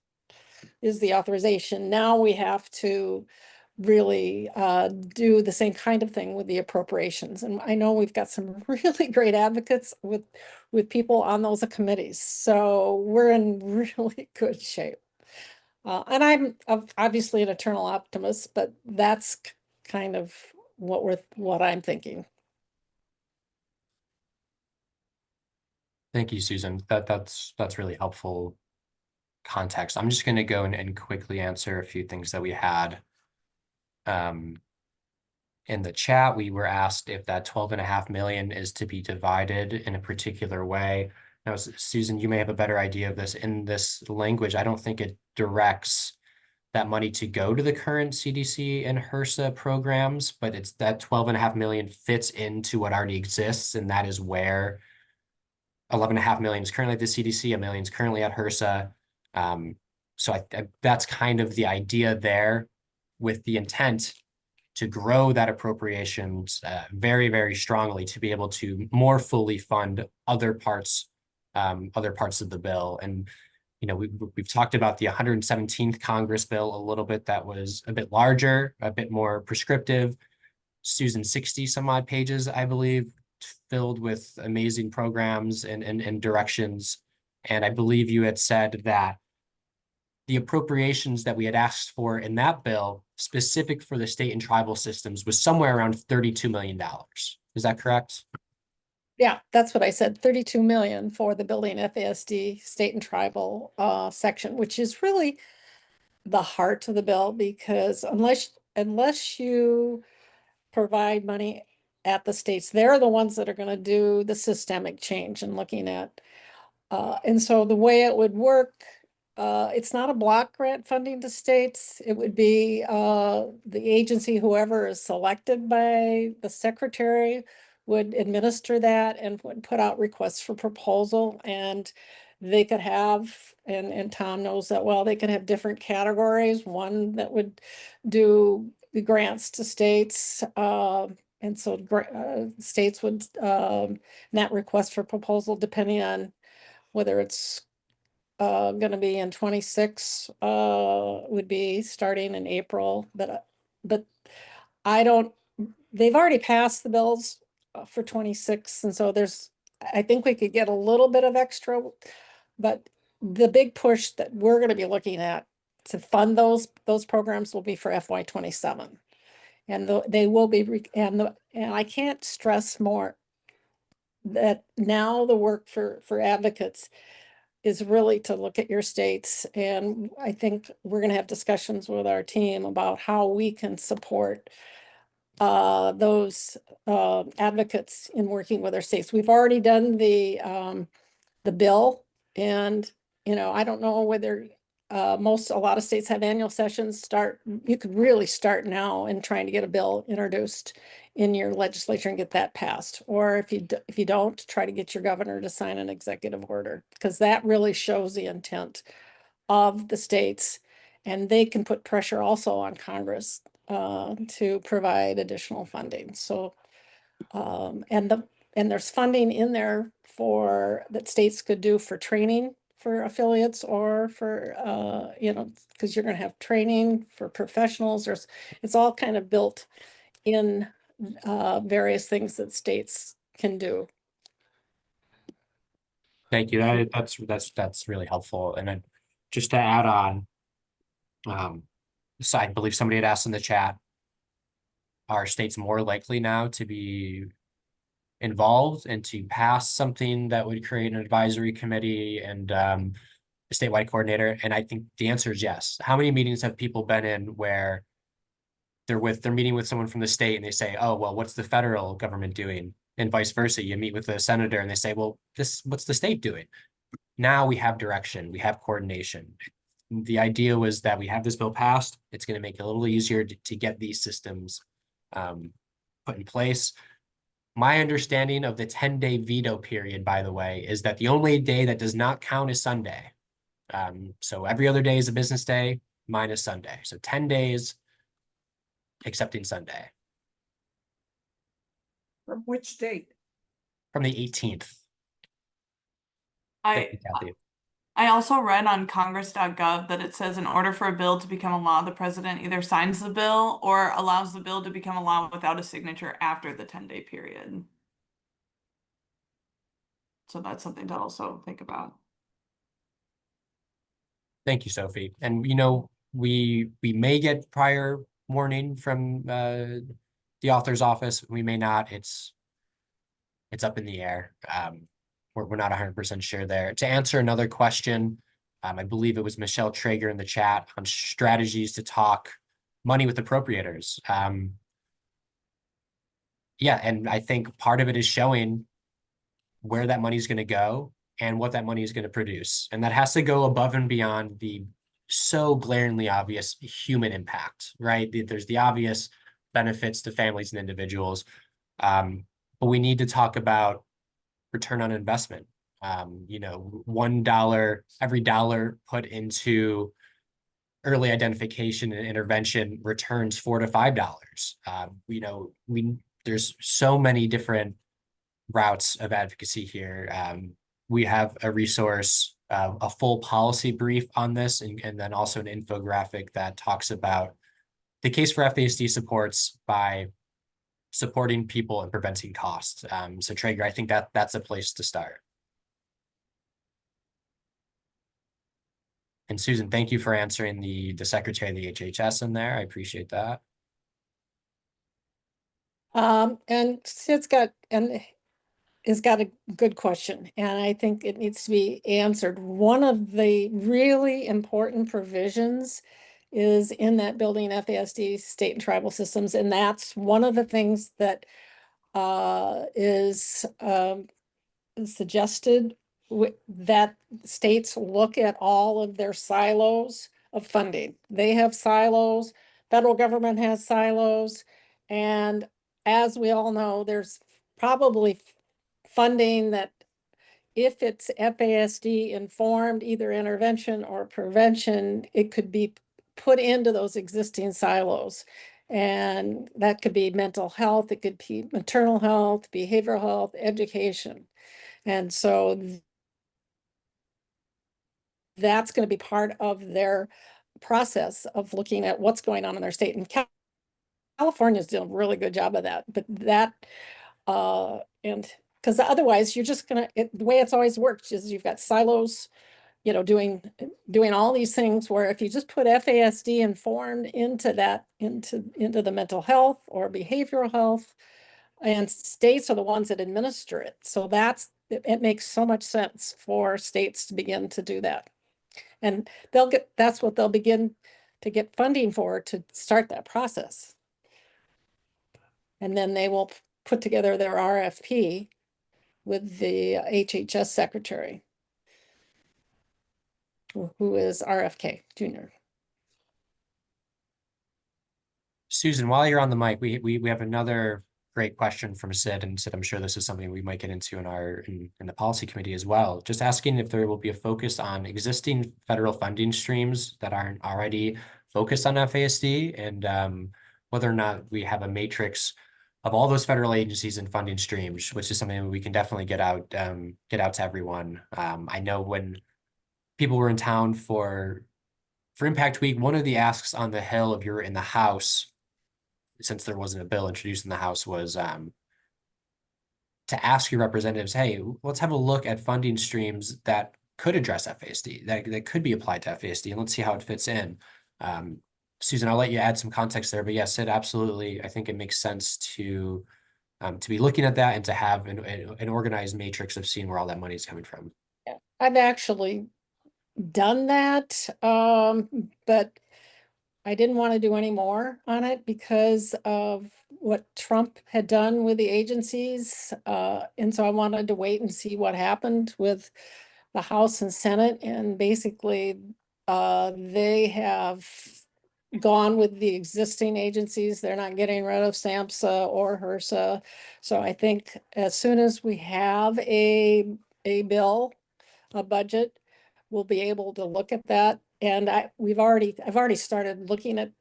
is the authorization. Now we have to really do the same kind of thing with the appropriations. And I know we've got some really great advocates with people on those committees. So we're in really good shape. And I'm obviously an eternal optimist, but that's kind of what I'm thinking. Thank you, Susan. That's really helpful context. I'm just going to go and quickly answer a few things that we had. In the chat, we were asked if that 12.5 million is to be divided in a particular way. Now, Susan, you may have a better idea of this. In this language, I don't think it directs that money to go to the current CDC and HRSA programs, but it's that 12.5 million fits into what already exists, and that is where 11.5 million is currently at the CDC, 1 million is currently at HRSA. So that's kind of the idea there, with the intent to grow that appropriations very, very strongly to be able to more fully fund other parts of the bill. And you know, we've talked about the 117th Congress bill a little bit. That was a bit larger, a bit more prescriptive. Susan, 60 some odd pages, I believe, filled with amazing programs and directions. And I believe you had said that the appropriations that we had asked for in that bill, specific for the state and tribal systems, was somewhere around $32 million. Is that correct? Yeah, that's what I said, 32 million for the building FASD state and tribal section, which is really the heart of the bill, because unless you provide money at the states, they're the ones that are going to do the systemic change and looking at. And so the way it would work, it's not a block grant funding to states. It would be the agency, whoever is selected by the secretary, would administer that and would put out requests for proposal. And they could have, and Tom knows that well, they could have different categories. One that would do the grants to states. And so states would not request for proposal depending on whether it's going to be in 26, would be starting in April, but I don't, they've already passed the bills for 26, and so I think we could get a little bit of extra, but the big push that we're going to be looking at to fund those programs will be for FY 27, and they will be, and I can't stress more that now the work for advocates is really to look at your states. And I think we're going to have discussions with our team about how we can support those advocates in working with our states. We've already done the bill, and I don't know whether a lot of states have annual sessions. You could really start now in trying to get a bill introduced in your legislature and get that passed. Or if you don't, try to get your governor to sign an executive order, because that really shows the intent of the states. And they can put pressure also on Congress to provide additional funding. So, and there's funding in there for that states could do for training for affiliates or for, because you're going to have training for professionals. It's all kind of built in various things that states can do. Thank you. That's really helpful. And then just to add on, so I believe somebody had asked in the chat, are states more likely now to be involved and to pass something that would create an advisory committee and a statewide coordinator? And I think the answer is yes. How many meetings have people been in where they're meeting with someone from the state and they say, oh, well, what's the federal government doing? And vice versa. You meet with a senator and they say, well, what's the state doing? Now we have direction, we have coordination. The idea was that we have this bill passed. It's going to make it a little easier to get these systems put in place. My understanding of the 10-day veto period, by the way, is that the only day that does not count is Sunday. So every other day is a business day minus Sunday. So 10 days, excepting Sunday. From which date? From the 18th. I also read on congress.gov that it says in order for a bill to become a law, the president either signs the bill or allows the bill to become a law without a signature after the 10-day period. So that's something to also think about. Thank you, Sophie. And we may get prior warning from the author's office. We may not. It's up in the air. We're not 100% sure there. To answer another question, I believe it was Michelle Traeger in the chat on strategies to talk money with appropriators. Yeah, and I think part of it is showing where that money is going to go and what that money is going to produce. And that has to go above and beyond the so glaringly obvious human impact, right? There's the obvious benefits to families and individuals. But we need to talk about return on investment. $1, every dollar put into early identification and intervention returns $4 to $5. There's so many different routes of advocacy here. We have a resource, a full policy brief on this, and then also an infographic that talks about the case for FASD supports by supporting people and preventing costs. So Traeger, I think that's a place to start. And Susan, thank you for answering the secretary of the HHS in there. I appreciate that. And Sid's got a good question, and I think it needs to be answered. One of the really important provisions is in that building FASD state and tribal systems, and that's one of the things that is suggested that states look at all of their silos of funding. They have silos, federal government has silos, and as we all know, there's probably funding that if it's FASD informed, either intervention or prevention, it could be put into those existing silos. And that could be mental health, it could be maternal health, behavioral health, education. And so that's going to be part of their process of looking at what's going on in their state. And California's doing a really good job of that. But that, and because otherwise you're just going to, the way it's always worked is you've got silos, doing all these things where if you just put FASD informed into that, into the mental health or behavioral health, and states are the ones that administer it. So it makes so much sense for states to begin to do that. And that's what they'll begin to get funding for, to start that process. And then they will put together their RFP with the HHS secretary, who is RFK Jr. Susan, while you're on the mic, we have another great question from Sid, and Sid, I'm sure this is something we might get into in the policy committee as well. Just asking if there will be a focus on existing federal funding streams that aren't already focused on FASD, and whether or not we have a matrix of all those federal agencies and funding streams, which is something that we can definitely get out to everyone. I know when people were in town for Impact Week, one of the asks on the Hill, if you're in the House, since there wasn't a bill introduced in the House, was to ask your representatives, hey, let's have a look at funding streams that could address FASD, that could be applied to FASD, and let's see how it fits in. Susan, I'll let you add some context there, but yes, Sid, absolutely. I think it makes sense to be looking at that and to have an organized matrix of seeing where all that money is coming from. Yeah, I've actually done that, but I didn't want to do any more on it because of what Trump had done with the agencies. And so I wanted to wait and see what happened with the House and Senate. And basically, they have gone with the existing agencies. They're not getting rid of SAMHSA or HRSA. So I think as soon as we have a bill, a budget, we'll be able to look at that. And I've already started looking at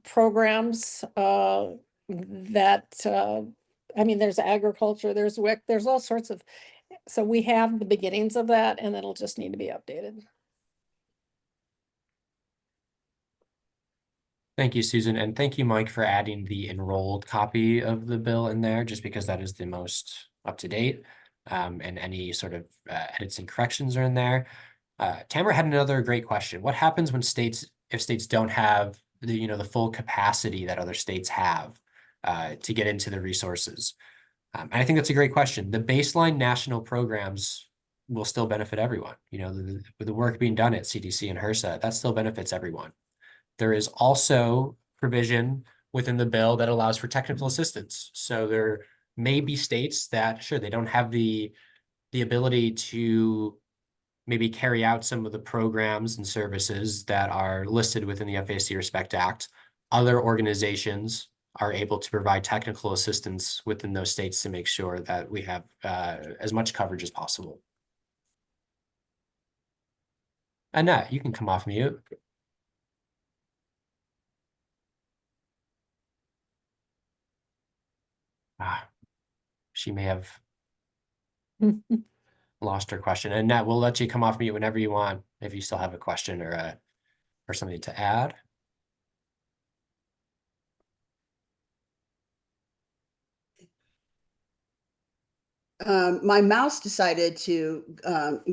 programs that I mean, there's agriculture, there's WIC, there's all sorts of, so we have the beginnings of that, and it'll just need to be updated. Thank you, Susan, and thank you, Mike, for adding the enrolled copy of the bill in there, just because that is the most up to date, and any sort of edits and corrections are in there. Tamara had another great question. What happens when if states don't have the full capacity that other states have to get into the resources? And I think that's a great question. The baseline national programs will still benefit everyone. The work being done at CDC and HRSA, that still benefits everyone. There is also provision within the bill that allows for technical assistance. So there may be states that, sure, they don't have the ability to maybe carry out some of the programs and services that are listed within the FASD Respect Act. Other organizations are able to provide technical assistance within those states to make sure that we have as much coverage as possible. Annette, you can come off mute. She may have lost her question. Annette, we'll let you come off mute whenever you want if you still have a question or something to add. My mouse decided to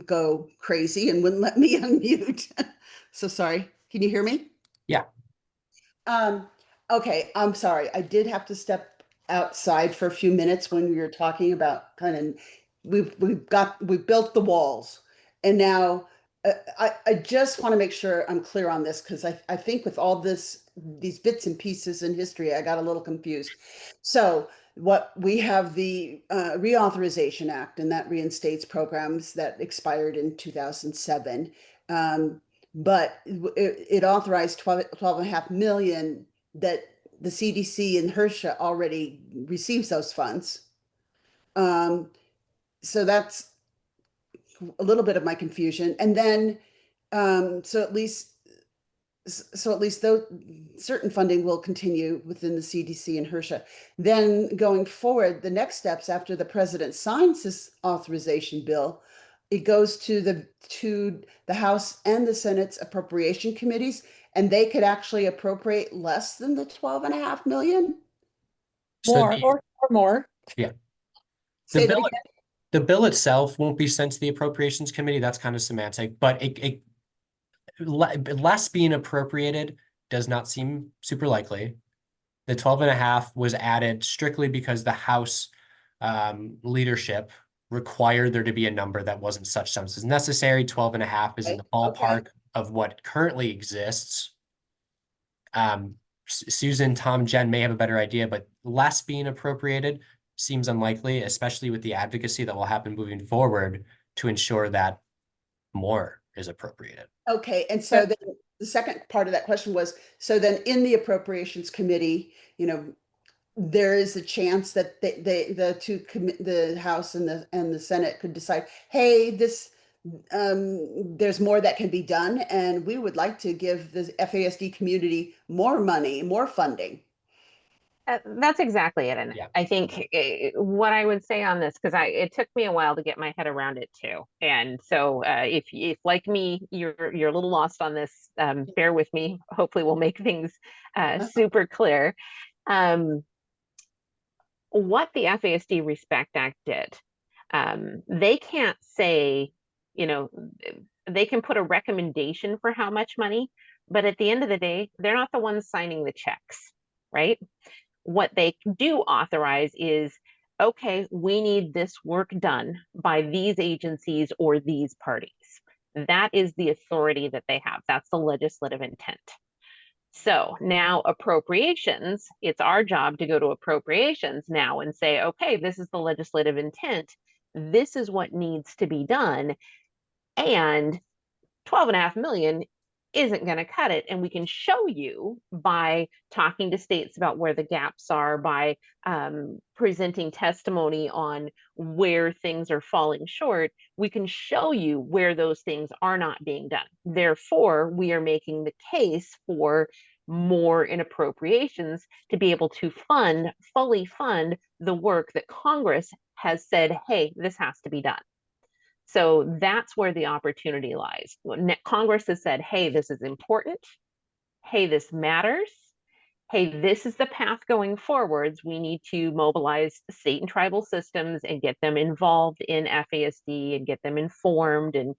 go crazy and wouldn't let me unmute. So sorry. Can you hear me? Yeah. Okay, I'm sorry. I did have to step outside for a few minutes when we were talking about we built the walls, and now I just want to make sure I'm clear on this, because I think with all these bits and pieces in history, I got a little confused. So what we have, the Reauthorization Act, and that reinstates programs that expired in 2007. But it authorized 12.5 million that the CDC and HRSA already receives those funds. So that's a little bit of my confusion. And then, so at least though certain funding will continue within the CDC and HRSA. Then going forward, the next steps after the president signs this authorization bill, it goes to the House and the Senate's appropriation committees, and they could actually appropriate less than the 12.5 million. More or more. Yeah. Say that again. The bill itself won't be sent to the appropriations committee. That's kind of semantic, but less being appropriated does not seem super likely. The 12.5 was added strictly because the House leadership required there to be a number that wasn't such sums as necessary. 12.5 is in the ballpark of what currently exists. Susan, Tom, Jen may have a better idea, but less being appropriated seems unlikely, especially with the advocacy that will happen moving forward to ensure that more is appropriated. Okay, and so then the second part of that question was, so then in the appropriations committee, there is a chance that the House and the Senate could decide, hey, there's more that can be done, and we would like to give the FASD community more money, more funding. That's exactly it. And Yeah. I think what I would say on this, because it took me a while to get my head around it too. And so if like me, you're a little lost on this, bear with me. Hopefully we'll make things super clear. What the FASD Respect Act did, they can't say, they can put a recommendation for how much money, but at the end of the day, they're not the ones signing the checks, right? What they do authorize is, okay, we need this work done by these agencies or these parties. That is the authority that they have. That's the legislative intent. So now appropriations, it's our job to go to appropriations now and say, okay, this is the legislative intent. This is what needs to be done. And 12.5 million isn't going to cut it. And we can show you by talking to states about where the gaps are, by presenting testimony on where things are falling short. We can show you where those things are not being done. Therefore, we are making the case for more in appropriations to be able to fully fund the work that Congress has said, hey, this has to be done. So that's where the opportunity lies. Congress has said, hey, this is important. Hey, this matters. Hey, this is the path going forwards. We need to mobilize state and tribal systems and get them involved in FASD and get them informed and,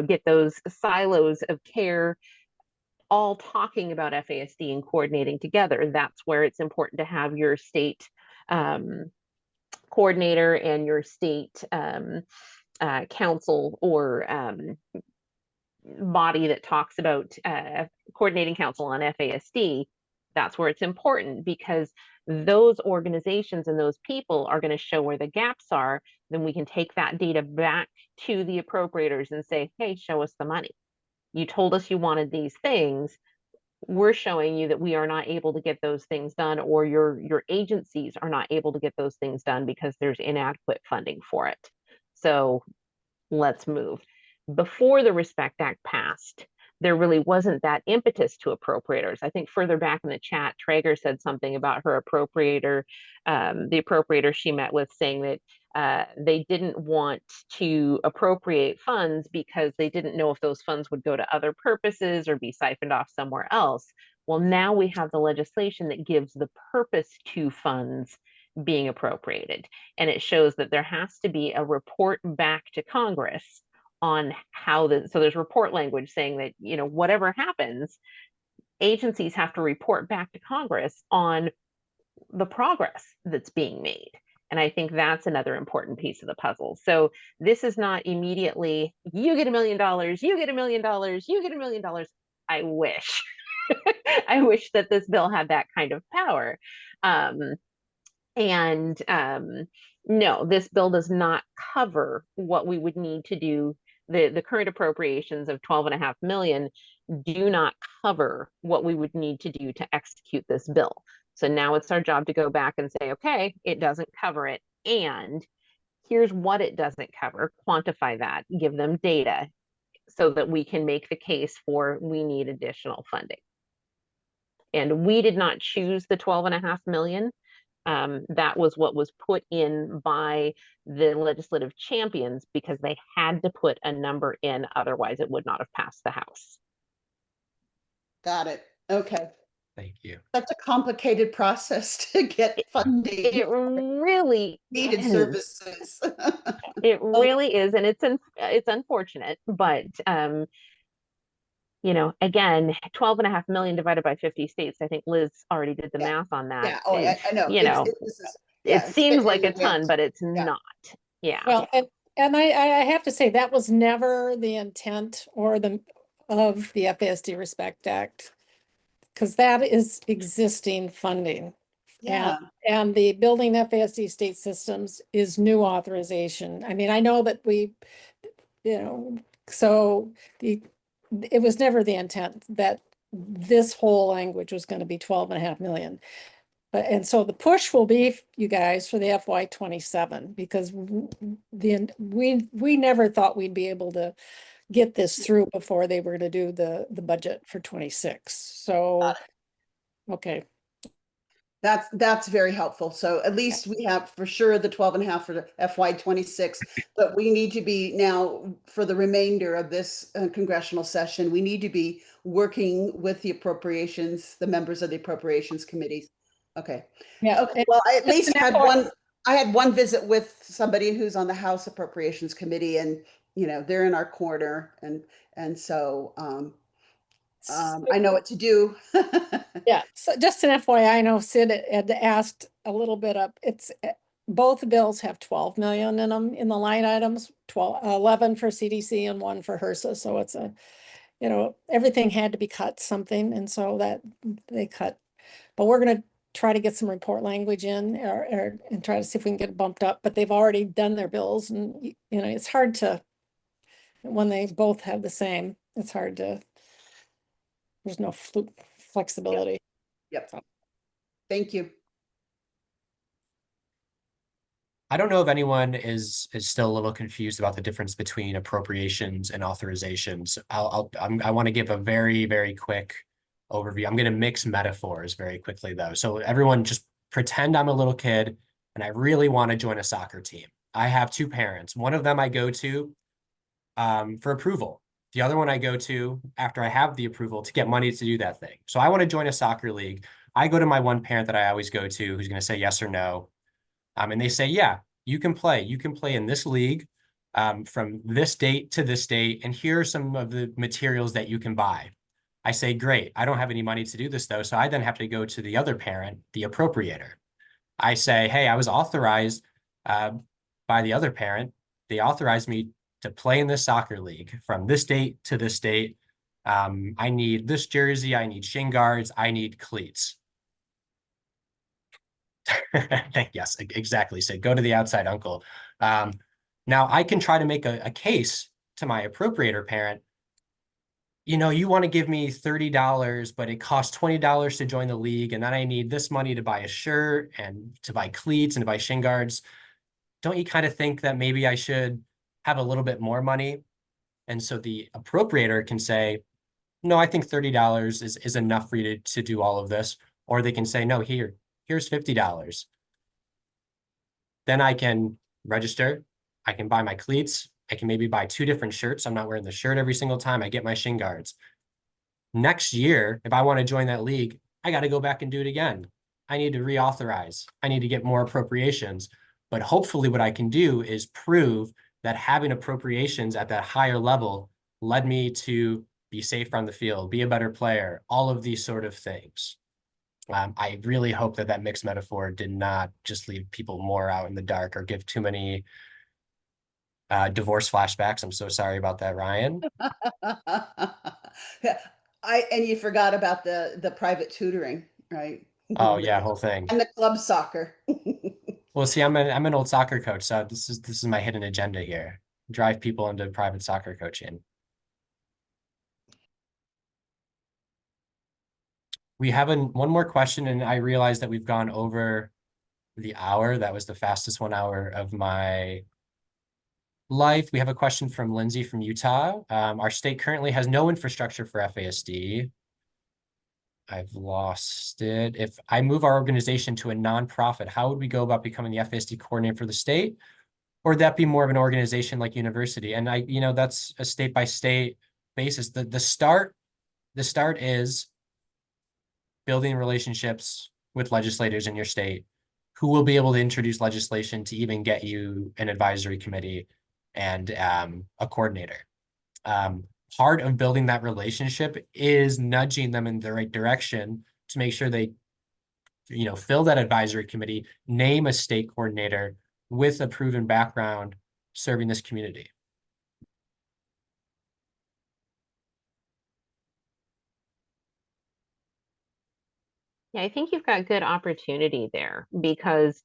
get those silos of care all talking about FASD and coordinating together. That's where it's important to have your state coordinator and your state council or body that talks about coordinating council on FASD. That's where it's important, because those organizations and those people are going to show where the gaps are. Then we can take that data back to the appropriators and say, hey, show us the money. You told us you wanted these things. We're showing you that we are not able to get those things done, or your agencies are not able to get those things done because there's inadequate funding for it. So let's move. Before the Respect Act passed, there really wasn't that impetus to appropriators. I think further back in the chat, Traeger said something about her appropriator, the appropriator she met with, saying that they didn't want to appropriate funds because they didn't know if those funds would go to other purposes or be siphoned off somewhere else. Well, now we have the legislation that gives the purpose to funds being appropriated. And it shows that there has to be a report back to Congress on how so there's report language saying that, whatever happens, agencies have to report back to Congress on the progress that's being made. And I think that's another important piece of the puzzle. So this is not immediately, you get $1 million, you get $1 million, you get $1 million. I wish. I wish that this bill had that kind of power. No, this bill does not cover what we would need to do. The current appropriations of 12.5 million do not cover what we would need to do to execute this bill. So now it's our job to go back and say, okay, it doesn't cover it. And here's what it doesn't cover, quantify that, give them data so that we can make the case for we need additional funding. And we did not choose the 12.5 million. That was what was put in by the legislative champions because they had to put a number in, otherwise it would not have passed the House. Got it. Okay. Thank you. That's a complicated process to get funding. It really needed is. services. It really is, and it's unfortunate, but again, 12.5 million divided by 50 states. I think Liz already did the math on that. Yeah. Oh, I know. It seems like a ton, but it's not. Yeah. Well, and I have to say that was never the intent of the FASD Respect Act, because that is existing funding. Yeah. And the building FASD state systems is new authorization. I mean, I know that so it was never the intent that this whole language was going to be 12.5 million. But, and so the push will be, you guys, for the FY27, because we never thought we'd be able to get this through before they were to do the budget for 26. So, okay. That's very helpful. So at least we have for sure the 12.5 for the FY26, but we need to be now for the remainder of this congressional session, we need to be working with the appropriations, the members of the appropriations committees. Okay. Yeah. Okay. Well, I at least an had FY I had one visit with somebody who's on the House Appropriations Committee, and they're in our corner, and so I know what to do. Yeah, so just an FYI, I know Sid had asked a little bit up, it's, both bills have 12 million in them in the line items, 11 for CDC and 1 for HRSA, so it's a, everything had to be cut something, and so that they cut. But we're gonna try to get some report language in, and try to see if we can get it bumped up, but they've already done their bills, and it's hard to, when they both have the same, it's hard to, there's no flexibility. Yep. Thank you. I don't know if anyone is still a little confused about the difference between appropriations and authorizations. I want to give a very, very quick overview. I'm going to mix metaphors very quickly though. So everyone just pretend I'm a little kid and I really want to join a soccer team. I have 2 parents. One of them I go to for approval. The other one I go to after I have the approval to get money to do that thing. So I want to join a soccer league. I go to my one parent that I always go to who's going to say yes or no. And they say, yeah, you can play. You can play in this league from this date to this date. And here are some of the materials that you can buy. I say, great. I don't have any money to do this, though. So I then have to go to the other parent, the appropriator. I say, hey, I was authorized by the other parent. They authorized me to play in this soccer league from this date to this date. I need this jersey. I need shin guards. I need cleats. Yes, exactly. So go to the outside uncle. Now I can try to make a case to my appropriator parent. You want to give me $30, but it costs $20 to join the league. And then I need this money to buy a shirt and to buy cleats and to buy shin guards. Don't you kind of think that maybe I should have a little bit more money? And so the appropriator can say, no, I think $30 is enough for you to do all of this. Or they can say, no, here's $50. Then I can register. I can buy my cleats. I can maybe buy 2 different shirts. I'm not wearing the shirt every single time. I get my shin guards. Next year, if I want to join that league, I got to go back and do it again. I need to reauthorize. I need to get more appropriations. But hopefully what I can do is prove that having appropriations at that higher level led me to be safer on the field, be a better player, all of these sort of things. I really hope that mixed metaphor did not just leave people more out in the dark or give too many divorce flashbacks. I'm so sorry about that, Ryan. And you forgot about the private tutoring, right? Oh yeah, whole thing. And the club soccer. Well, see, I'm an old soccer coach, so this is my hidden agenda here. Drive people into private soccer coaching. We have one more question, and I realize that we've gone over the hour. That was the fastest 1 hour of my life. We have a question from Lindsay from Utah. Our state currently has no infrastructure for FASD. I've lost it. If I move our organization to a nonprofit, how would we go about becoming the FASD coordinator for the state? Or would that be more of an organization like university? And that's a state by state basis. The start is building relationships with legislators in your state who will be able to introduce legislation to even get you an advisory committee and a coordinator. Part of building that relationship is nudging them in the right direction to make sure they, fill that advisory committee, name a state coordinator with a proven background serving this community. Yeah, I think you've got good opportunity there, because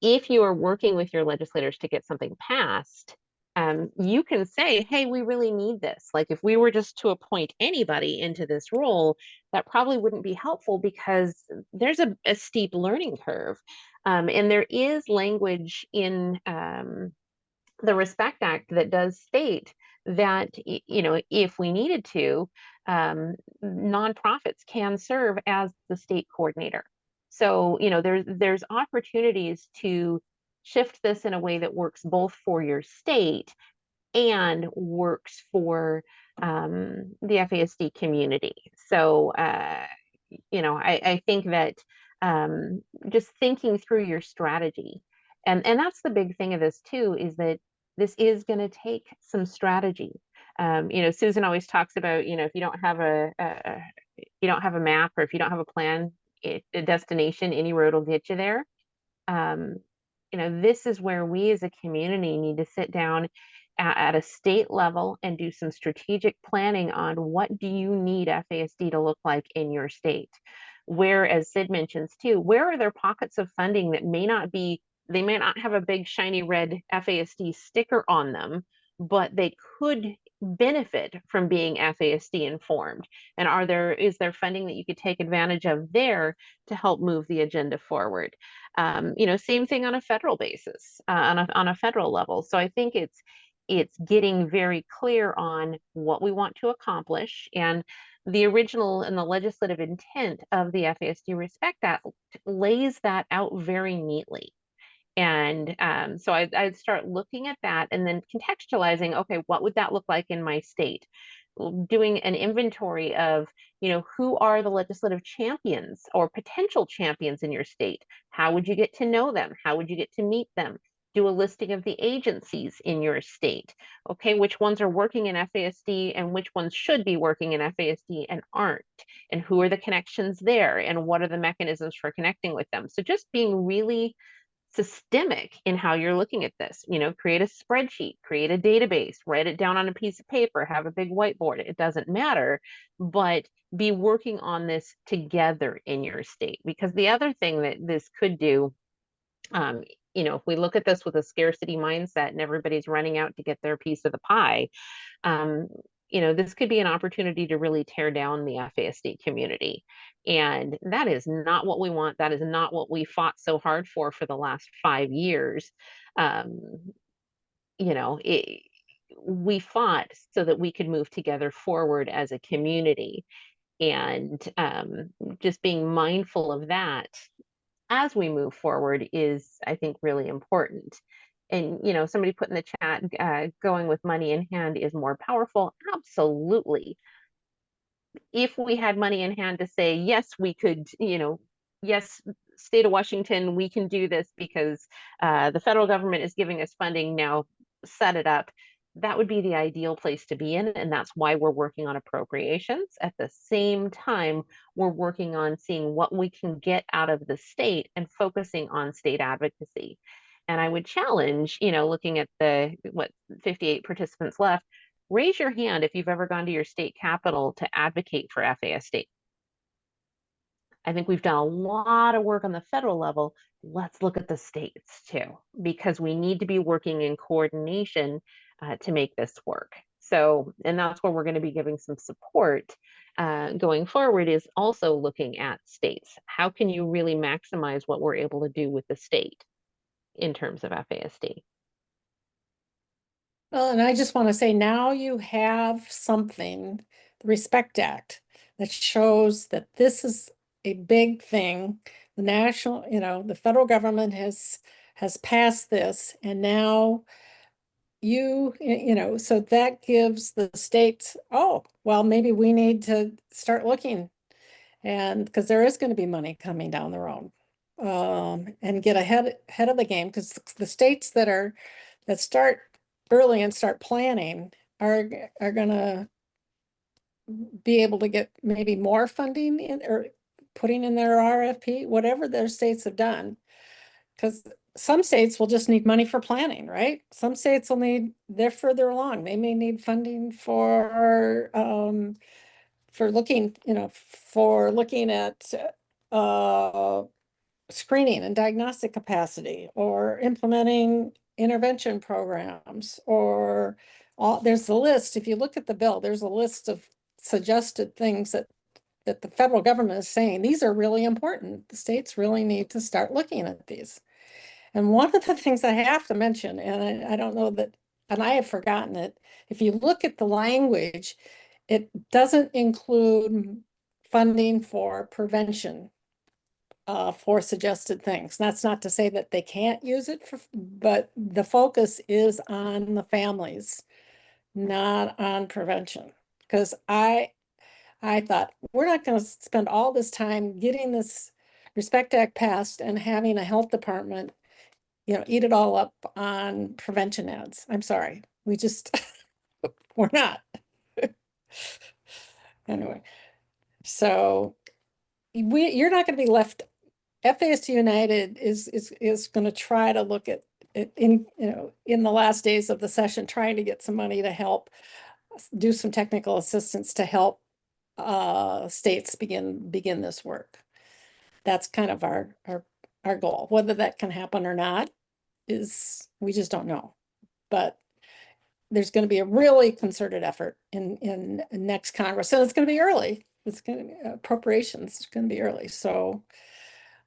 if you are working with your legislators to get something passed, you can say, hey, we really need this. Like if we were just to appoint anybody into this role, that probably wouldn't be helpful because there's a steep learning curve. And there is language in the Respect Act that does state that, you know, if we needed to, nonprofits can serve as the state coordinator. So, you know, there's opportunities to shift this in a way that works both for your state and works for the FASD community. So, you know, I think that just thinking through your strategy, and that's the big thing of this too, is that this is going to take some strategy. You know, Susan always talks about, you know, if you don't have you don't have a map, or if you don't have a plan, a destination, any road will get you there. um, you know, this is where we as a community need to sit down at a state level and do some strategic planning on what do you need FASD to look like in your state. Where, as Sid mentions too, where are there pockets of funding that may not be, they may not have a big shiny red FASD sticker on them, but they could benefit from being FASD informed? And is there funding that you could take advantage of there to help move the agenda forward? You know, same thing on a federal basis, on a federal level. So I think it's getting very clear on what we want to accomplish, and the original and the legislative intent of the FASD Respect Act lays that out very neatly. And so I'd start looking at that and then contextualizing, okay, what would that look like in my state? Doing an inventory of, you know, who are the legislative champions or potential champions in your state? How would you get to know them? How would you get to meet them? Do a listing of the agencies in your state. Okay, which ones are working in FASD and which ones should be working in FASD and aren't? And who are the connections there? And what are the mechanisms for connecting with them? So just being really systemic in how you're looking at this. You know, create a spreadsheet, create a database, write it down on a piece of paper, have a big whiteboard. It doesn't matter, but be working on this together in your state. Because the other thing that this could do, you know, if we look at this with a scarcity mindset and everybody's running out to get their piece of the pie, um, you know, this could be an opportunity to really tear down the FASD community. And that is not what we want. That is not what we fought so hard for the last 5 years. Um, you know, we fought so that we could move together forward as a community. And just being mindful of that as we move forward is, I think, really important. And, you know, somebody put in the chat, going with money in hand is more powerful. Absolutely. If we had money in hand to say, yes, we could, you know, yes, state of Washington, we can do this because the federal government is giving us funding, now set it up. That would be the ideal place to be in. And that's why we're working on appropriations. At the same time, we're working on seeing what we can get out of the state and focusing on state advocacy. And I would challenge, you know, looking at the, 58 participants left, raise your hand if you've ever gone to your state capital to advocate for FASD. I think we've done a lot of work on the federal level. Let's look at the states too, because we need to be working in coordination to make this work. So, and that's where we're going to be giving some support going forward, is also looking at states. How can you really maximize what we're able to do with the state in terms of FASD? Well, and I just want to say, now you have something, the Respect Act, that shows that this is a big thing. The national, you know, the federal government has passed this, and now you know, so that gives the states, oh, well, maybe we need to start looking, and because there is going to be money coming down the road, and get ahead of the game, because the states that start early and start planning are gonna be able to get maybe more funding in, or putting in their RFP, whatever their states have done. Because some states will just need money for planning, right? Some states will need, they're further along. They may need funding for looking, you know, for looking at screening and diagnostic capacity, or implementing intervention programs, or there's a list. If you look at the bill, there's a list of suggested things that the federal government is saying, these are really important. The states really need to start looking at these. And one of the things I have to mention, and I don't know that, and I have forgotten it, if you look at the language, it doesn't include funding for prevention for suggested things. That's not to say that they can't use it, but the focus is on the families, not on prevention. Because I thought, we're not going to spend all this time getting this Respect Act passed and having a health department, eat it all up on prevention ads. I'm sorry. We just, we're not. Anyway, so you're not going to be left. FASD United is going to try to look at it in the last days of the session, trying to get some money to help do some technical assistance to help states begin this work. That's kind of our goal. Whether that can happen or not is, we just don't know. But there's going to be a really concerted effort in next Congress. So it's going to be early. It's going to be appropriations. It's going to be early. So,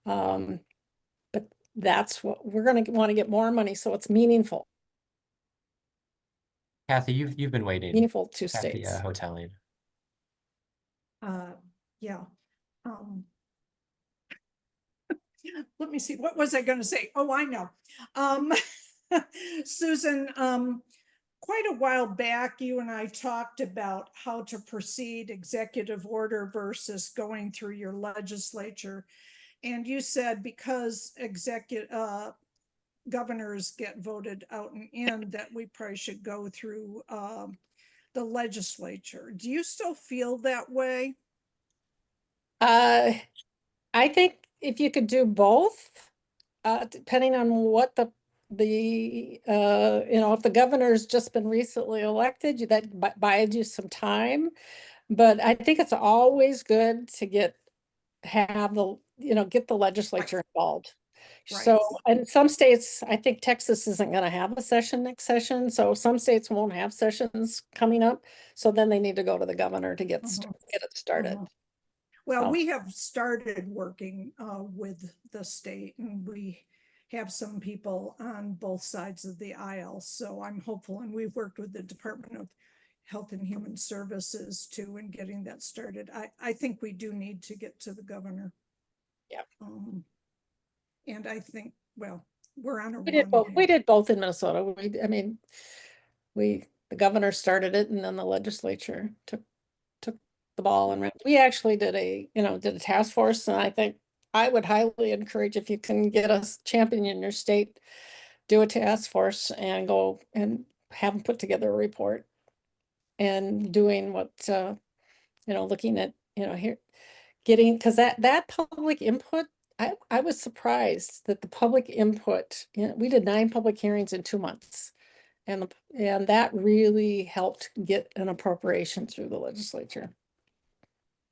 but that's what we're going to want to get more money. So it's meaningful. Kathy, you've been waiting. Meaningful to Kathy, states. hoteling. Yeah. Let me see. What was I going to say? Oh, I know. Susan, quite a while back, you and I talked about how to proceed executive order versus going through your legislature. And you said because governors get voted out and in, that we probably should go through the legislature. Do you still feel that way? I think if you could do both, depending on what if the governor's just been recently elected, that buys you some time. But I think it's always good to get the legislature involved. Right. So, and some states, I think Texas isn't going to have a session next session. So some states won't have sessions coming up. So then they need to go to the governor to get it started. Well, we have started working with the state, and we have some people on both sides of the aisle. So I'm hopeful, and we've worked with the Department of Health and Human Services too in getting that started. I think we do need to get to the governor. Yeah. And I think, well, we're on a We did run both. here. We did both in Minnesota. The governor started it, and then the legislature took the ball and ran. We actually did a task force, and I think I would highly encourage, if you can get a champion in your state, do a task force and go and have them put together a report and doing what looking at here getting, because that public input, I was surprised that the public input, we did 9 public hearings in 2 months, and that really helped get an appropriation through the legislature.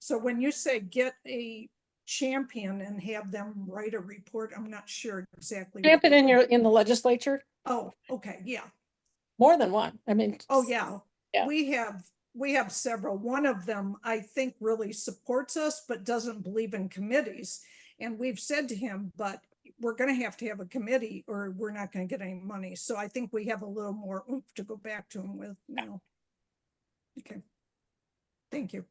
So when you say get a champion and have them write a report, I'm not sure exactly. Champion in the legislature? Oh, okay, yeah. More than one. I mean. Oh, yeah. Yeah. We have several. One of them, I think, really supports us, but doesn't believe in committees. And we've said to him, but we're going to have a committee or we're not going to get any money. So I think we have a little more oomph to go back to him with now. Okay. Thank you.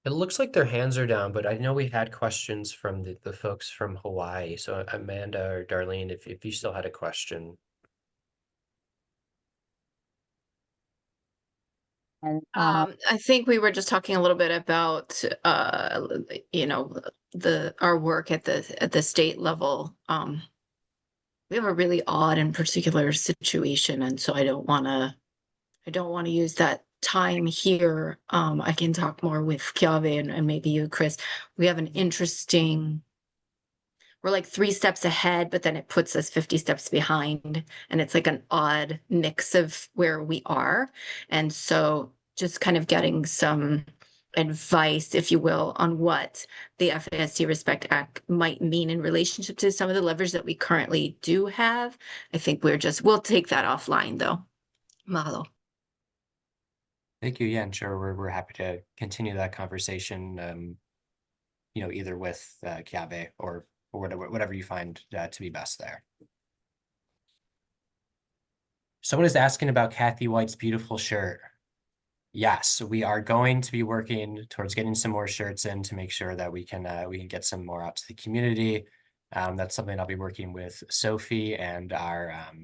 It looks like their hands are down, but I know we had questions from the folks from Hawaii. So Amanda or Darlene, if you still had a question. I think we were just talking a little bit about our work at the state level. We have a really odd and particular situation, and so I don't want to use that time here. I can talk more with Kiave and maybe you, Chris. We have an interesting, we're like 3 steps ahead, but then it puts us 50 steps behind, and it's like an odd mix of where we are. And so just kind of getting some advice, if you will, on what the FASD Respect Act might mean in relationship to some of the levers that we currently do have. I think we'll take that offline though. Mahalo. Thank you. Yeah, and sure, we're happy to continue that conversation. Either with Kiabe or whatever you find to be best there. Someone is asking about Kathy White's beautiful shirt. Yes, we are going to be working towards getting some more shirts in to make sure that we can get some more out to the community. That's something I'll be working with Sophie and our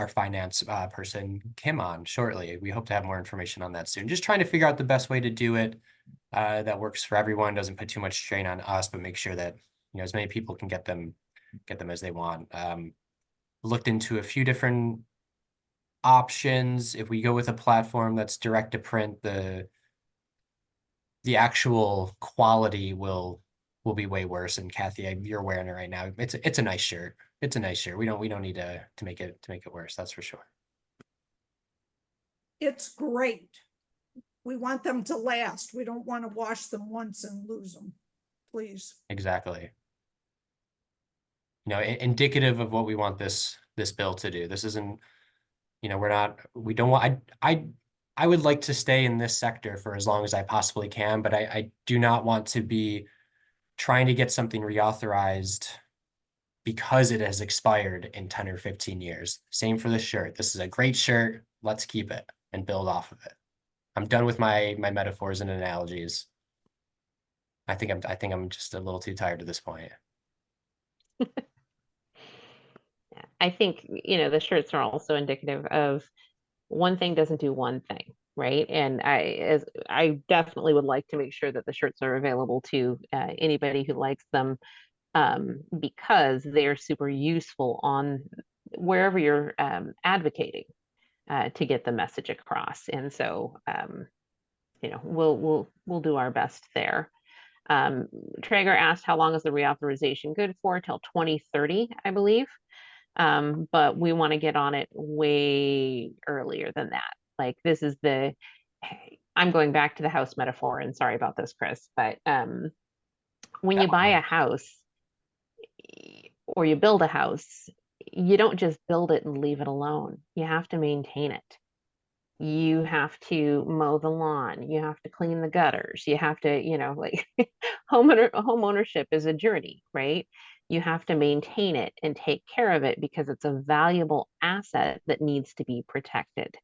finance person Kim on shortly. We hope to have more information on that soon. Just trying to figure out the best way to do it that works for everyone, doesn't put too much strain on us, but make sure that as many people can get them as they want. Looked into a few different options. If we go with a platform that's direct to print, the actual quality will be way worse. And Kathy, you're wearing it right now. It's a nice shirt. It's a nice shirt. We don't need to make it worse. That's for sure. It's great. We want them to last. We don't want to wash them once and lose them, please. Exactly. Indicative of what we want this bill to do. This isn't, we don't want, I would like to stay in this sector for as long as I possibly can, but I do not want to be trying to get something reauthorized because it has expired in 10 or 15 years. Same for this shirt. This is a great shirt. Let's keep it and build off of it. I'm done with my metaphors and analogies. I think I'm just a little too tired at this point. I think, the shirts are also indicative of one thing doesn't do one thing, right? And I definitely would like to make sure that the shirts are available to anybody who likes them, because they're super useful on wherever you're advocating to get the message across. And so, we'll do our best there. Traeger asked, how long is the reauthorization good for? Till 2030, I believe. But we want to get on it way earlier than that. Like this is I'm going back to the house metaphor, and sorry about this, Chris, but when you buy a house or you build a house, you don't just build it and leave it alone. You have to maintain it. You have to mow the lawn. You have to clean the gutters. You have to, like home ownership is a journey, right? You have to maintain it and take care of it because it's a valuable asset that needs to be protected.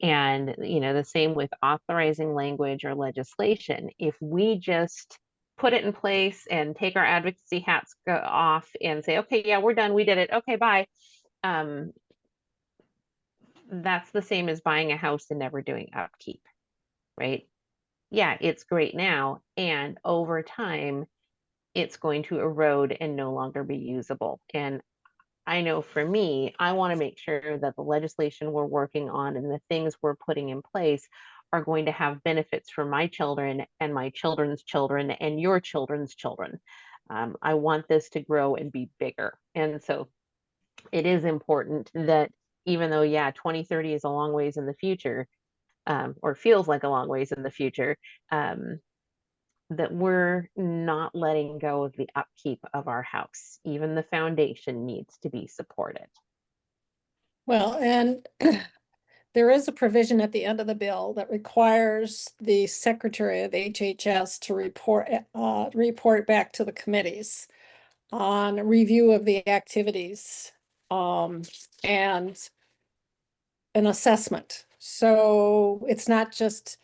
And, the same with authorizing language or legislation. If we just put it in place and take our advocacy hats off and say, okay, yeah, we're done. We did it. Okay, bye. That's the same as buying a house and never doing upkeep, right? Yeah, it's great now. And over time, it's going to erode and no longer be usable. And I know for me, I want to make sure that the legislation we're working on and the things we're putting in place are going to have benefits for my children and my children's children and your children's children. I want this to grow and be bigger. And so it is important that even though, 2030 is a long ways in the future, or feels like a long ways in the future, that we're not letting go of the upkeep of our house. Even the foundation needs to be supported. Well, and there is a provision at the end of the bill that requires the Secretary of HHS to report back to the committees on review of the activities, and an assessment. So it's not just,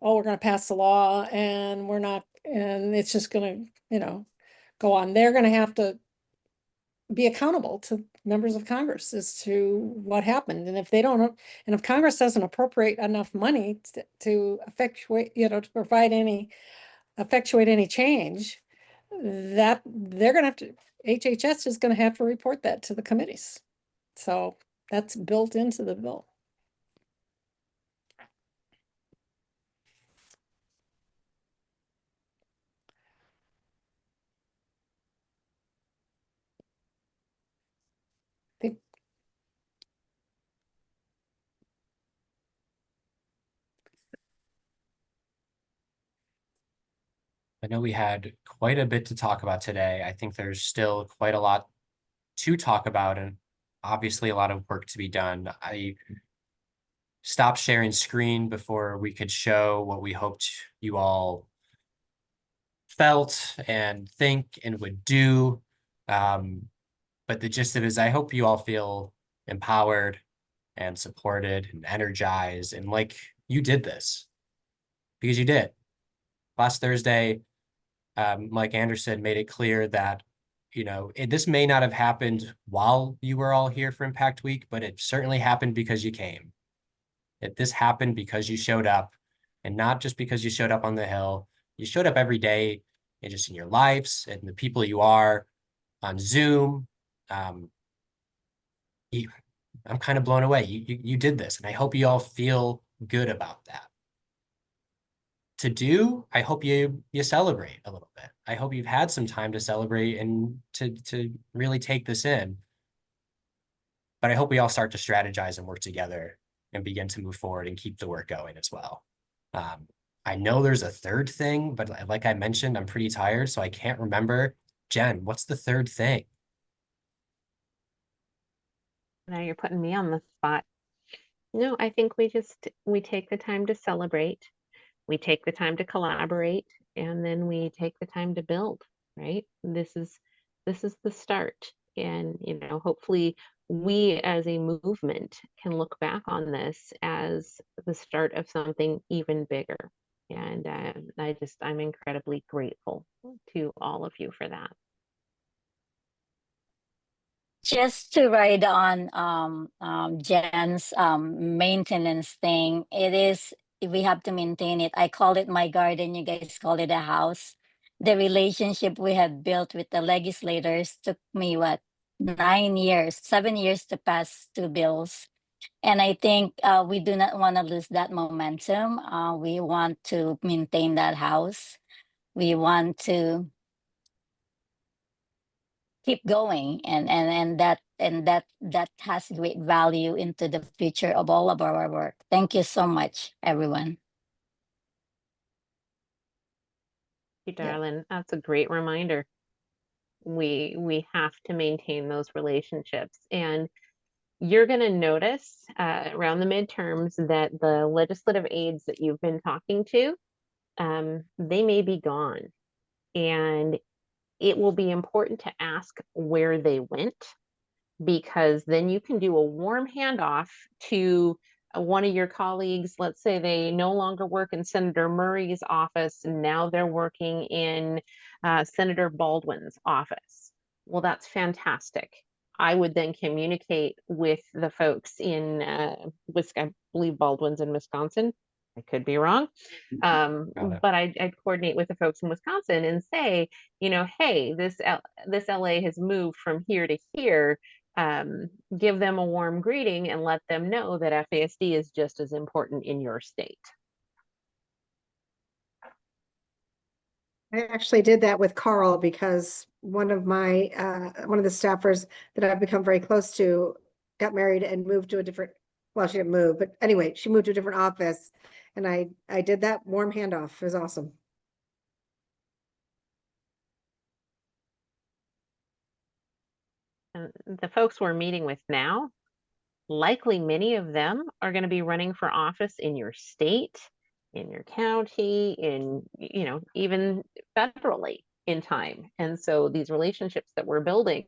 oh, we're going to pass the law and it's just going to, go on. They're going to have to be accountable to members of Congress as to what happened. And if if Congress doesn't appropriate enough money to effectuate, to effectuate any change, that they're going to have to, HHS is going to have to report that to the committees. So that's built into the bill. I know we had quite a bit to talk about today. I think there's still quite a lot to talk about and obviously a lot of work to be done. I stopped sharing screen before we could show what we hoped you all felt and think and would do. But the gist of it is I hope you all feel empowered and supported and energized and like you did this because you did. Last Thursday, Mike Anderson made it clear that, this may not have happened while you were all here for Impact Week, but it certainly happened because you came. This happened because you showed up, and not just because you showed up on the Hill. You showed up every day and just in your lives and the people you are on Zoom. I'm kind of blown away. You did this, and I hope you all feel good about that. I hope you celebrate a little bit. I hope you've had some time to celebrate and to really take this in. But I hope we all start to strategize and work together and begin to move forward and keep the work going as well. I know there's a third thing, but like I mentioned, I'm pretty tired, so I can't remember. Jen, what's the third thing? Now you're putting me on the spot. No, I think we take the time to celebrate, we take the time to collaborate, and then we take the time to build, right? This is the start. And hopefully we as a movement can look back on this as the start of something even bigger. And I'm incredibly grateful to all of you for that. Just to ride on Jen's maintenance thing, we have to maintain it. I call it my garden, you guys call it a house. The relationship we have built with the legislators took me 7 years to pass 2 bills. And I think we do not want to lose that momentum. We want to maintain that house. We want to keep going, and that has great value into the future of all of our work. Thank you so much, everyone. Thank you, darling. That's a great reminder. We have to maintain those relationships, and you're going to notice around the midterms that the legislative aides that you've been talking to, they may be gone, and it will be important to ask where they went, because then you can do a warm handoff to one of your colleagues. Let's say they no longer work in Senator Murray's office, and now they're working in Senator Baldwin's office. Well, that's fantastic. I would then communicate with the folks in I believe Baldwin's in Wisconsin. I could be wrong. But I'd coordinate with the folks in Wisconsin and say, hey, this LA has moved from here to here. Give them a warm greeting and let them know that FASD is just as important in your state. I actually did that with Carl because one of the staffers that I've become very close to got married and moved to a different, well, she didn't move, but anyway, she moved to a different office, and I did that warm handoff. It was awesome. And the folks we're meeting with now, likely many of them are going to be running for office in your state, in your county, in, even federally in time. And so these relationships that we're building,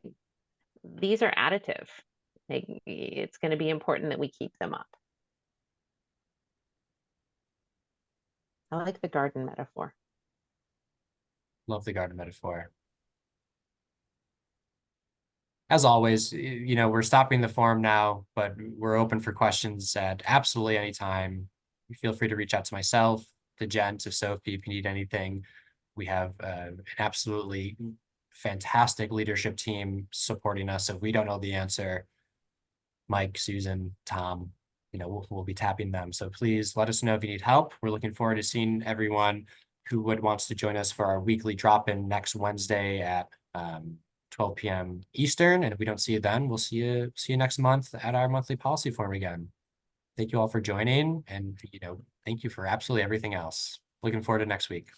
these are additive. It's going to be important that we keep them up. I like the garden metaphor. Love the garden metaphor. As always, we're stopping the forum now, but we're open for questions at absolutely any time. Feel free to reach out to myself, to Jen, to Sophie if you need anything. We have an absolutely fantastic leadership team supporting us. If we don't know the answer, Mike, Susan, Tom, we'll be tapping them. So please let us know if you need help. We're looking forward to seeing everyone who wants to join us for our weekly drop-in next Wednesday at 12 p.m. Eastern. And if we don't see you then, we'll see you next month at our monthly policy forum again. Thank you all for joining, and thank you for absolutely everything else. Looking forward to next week.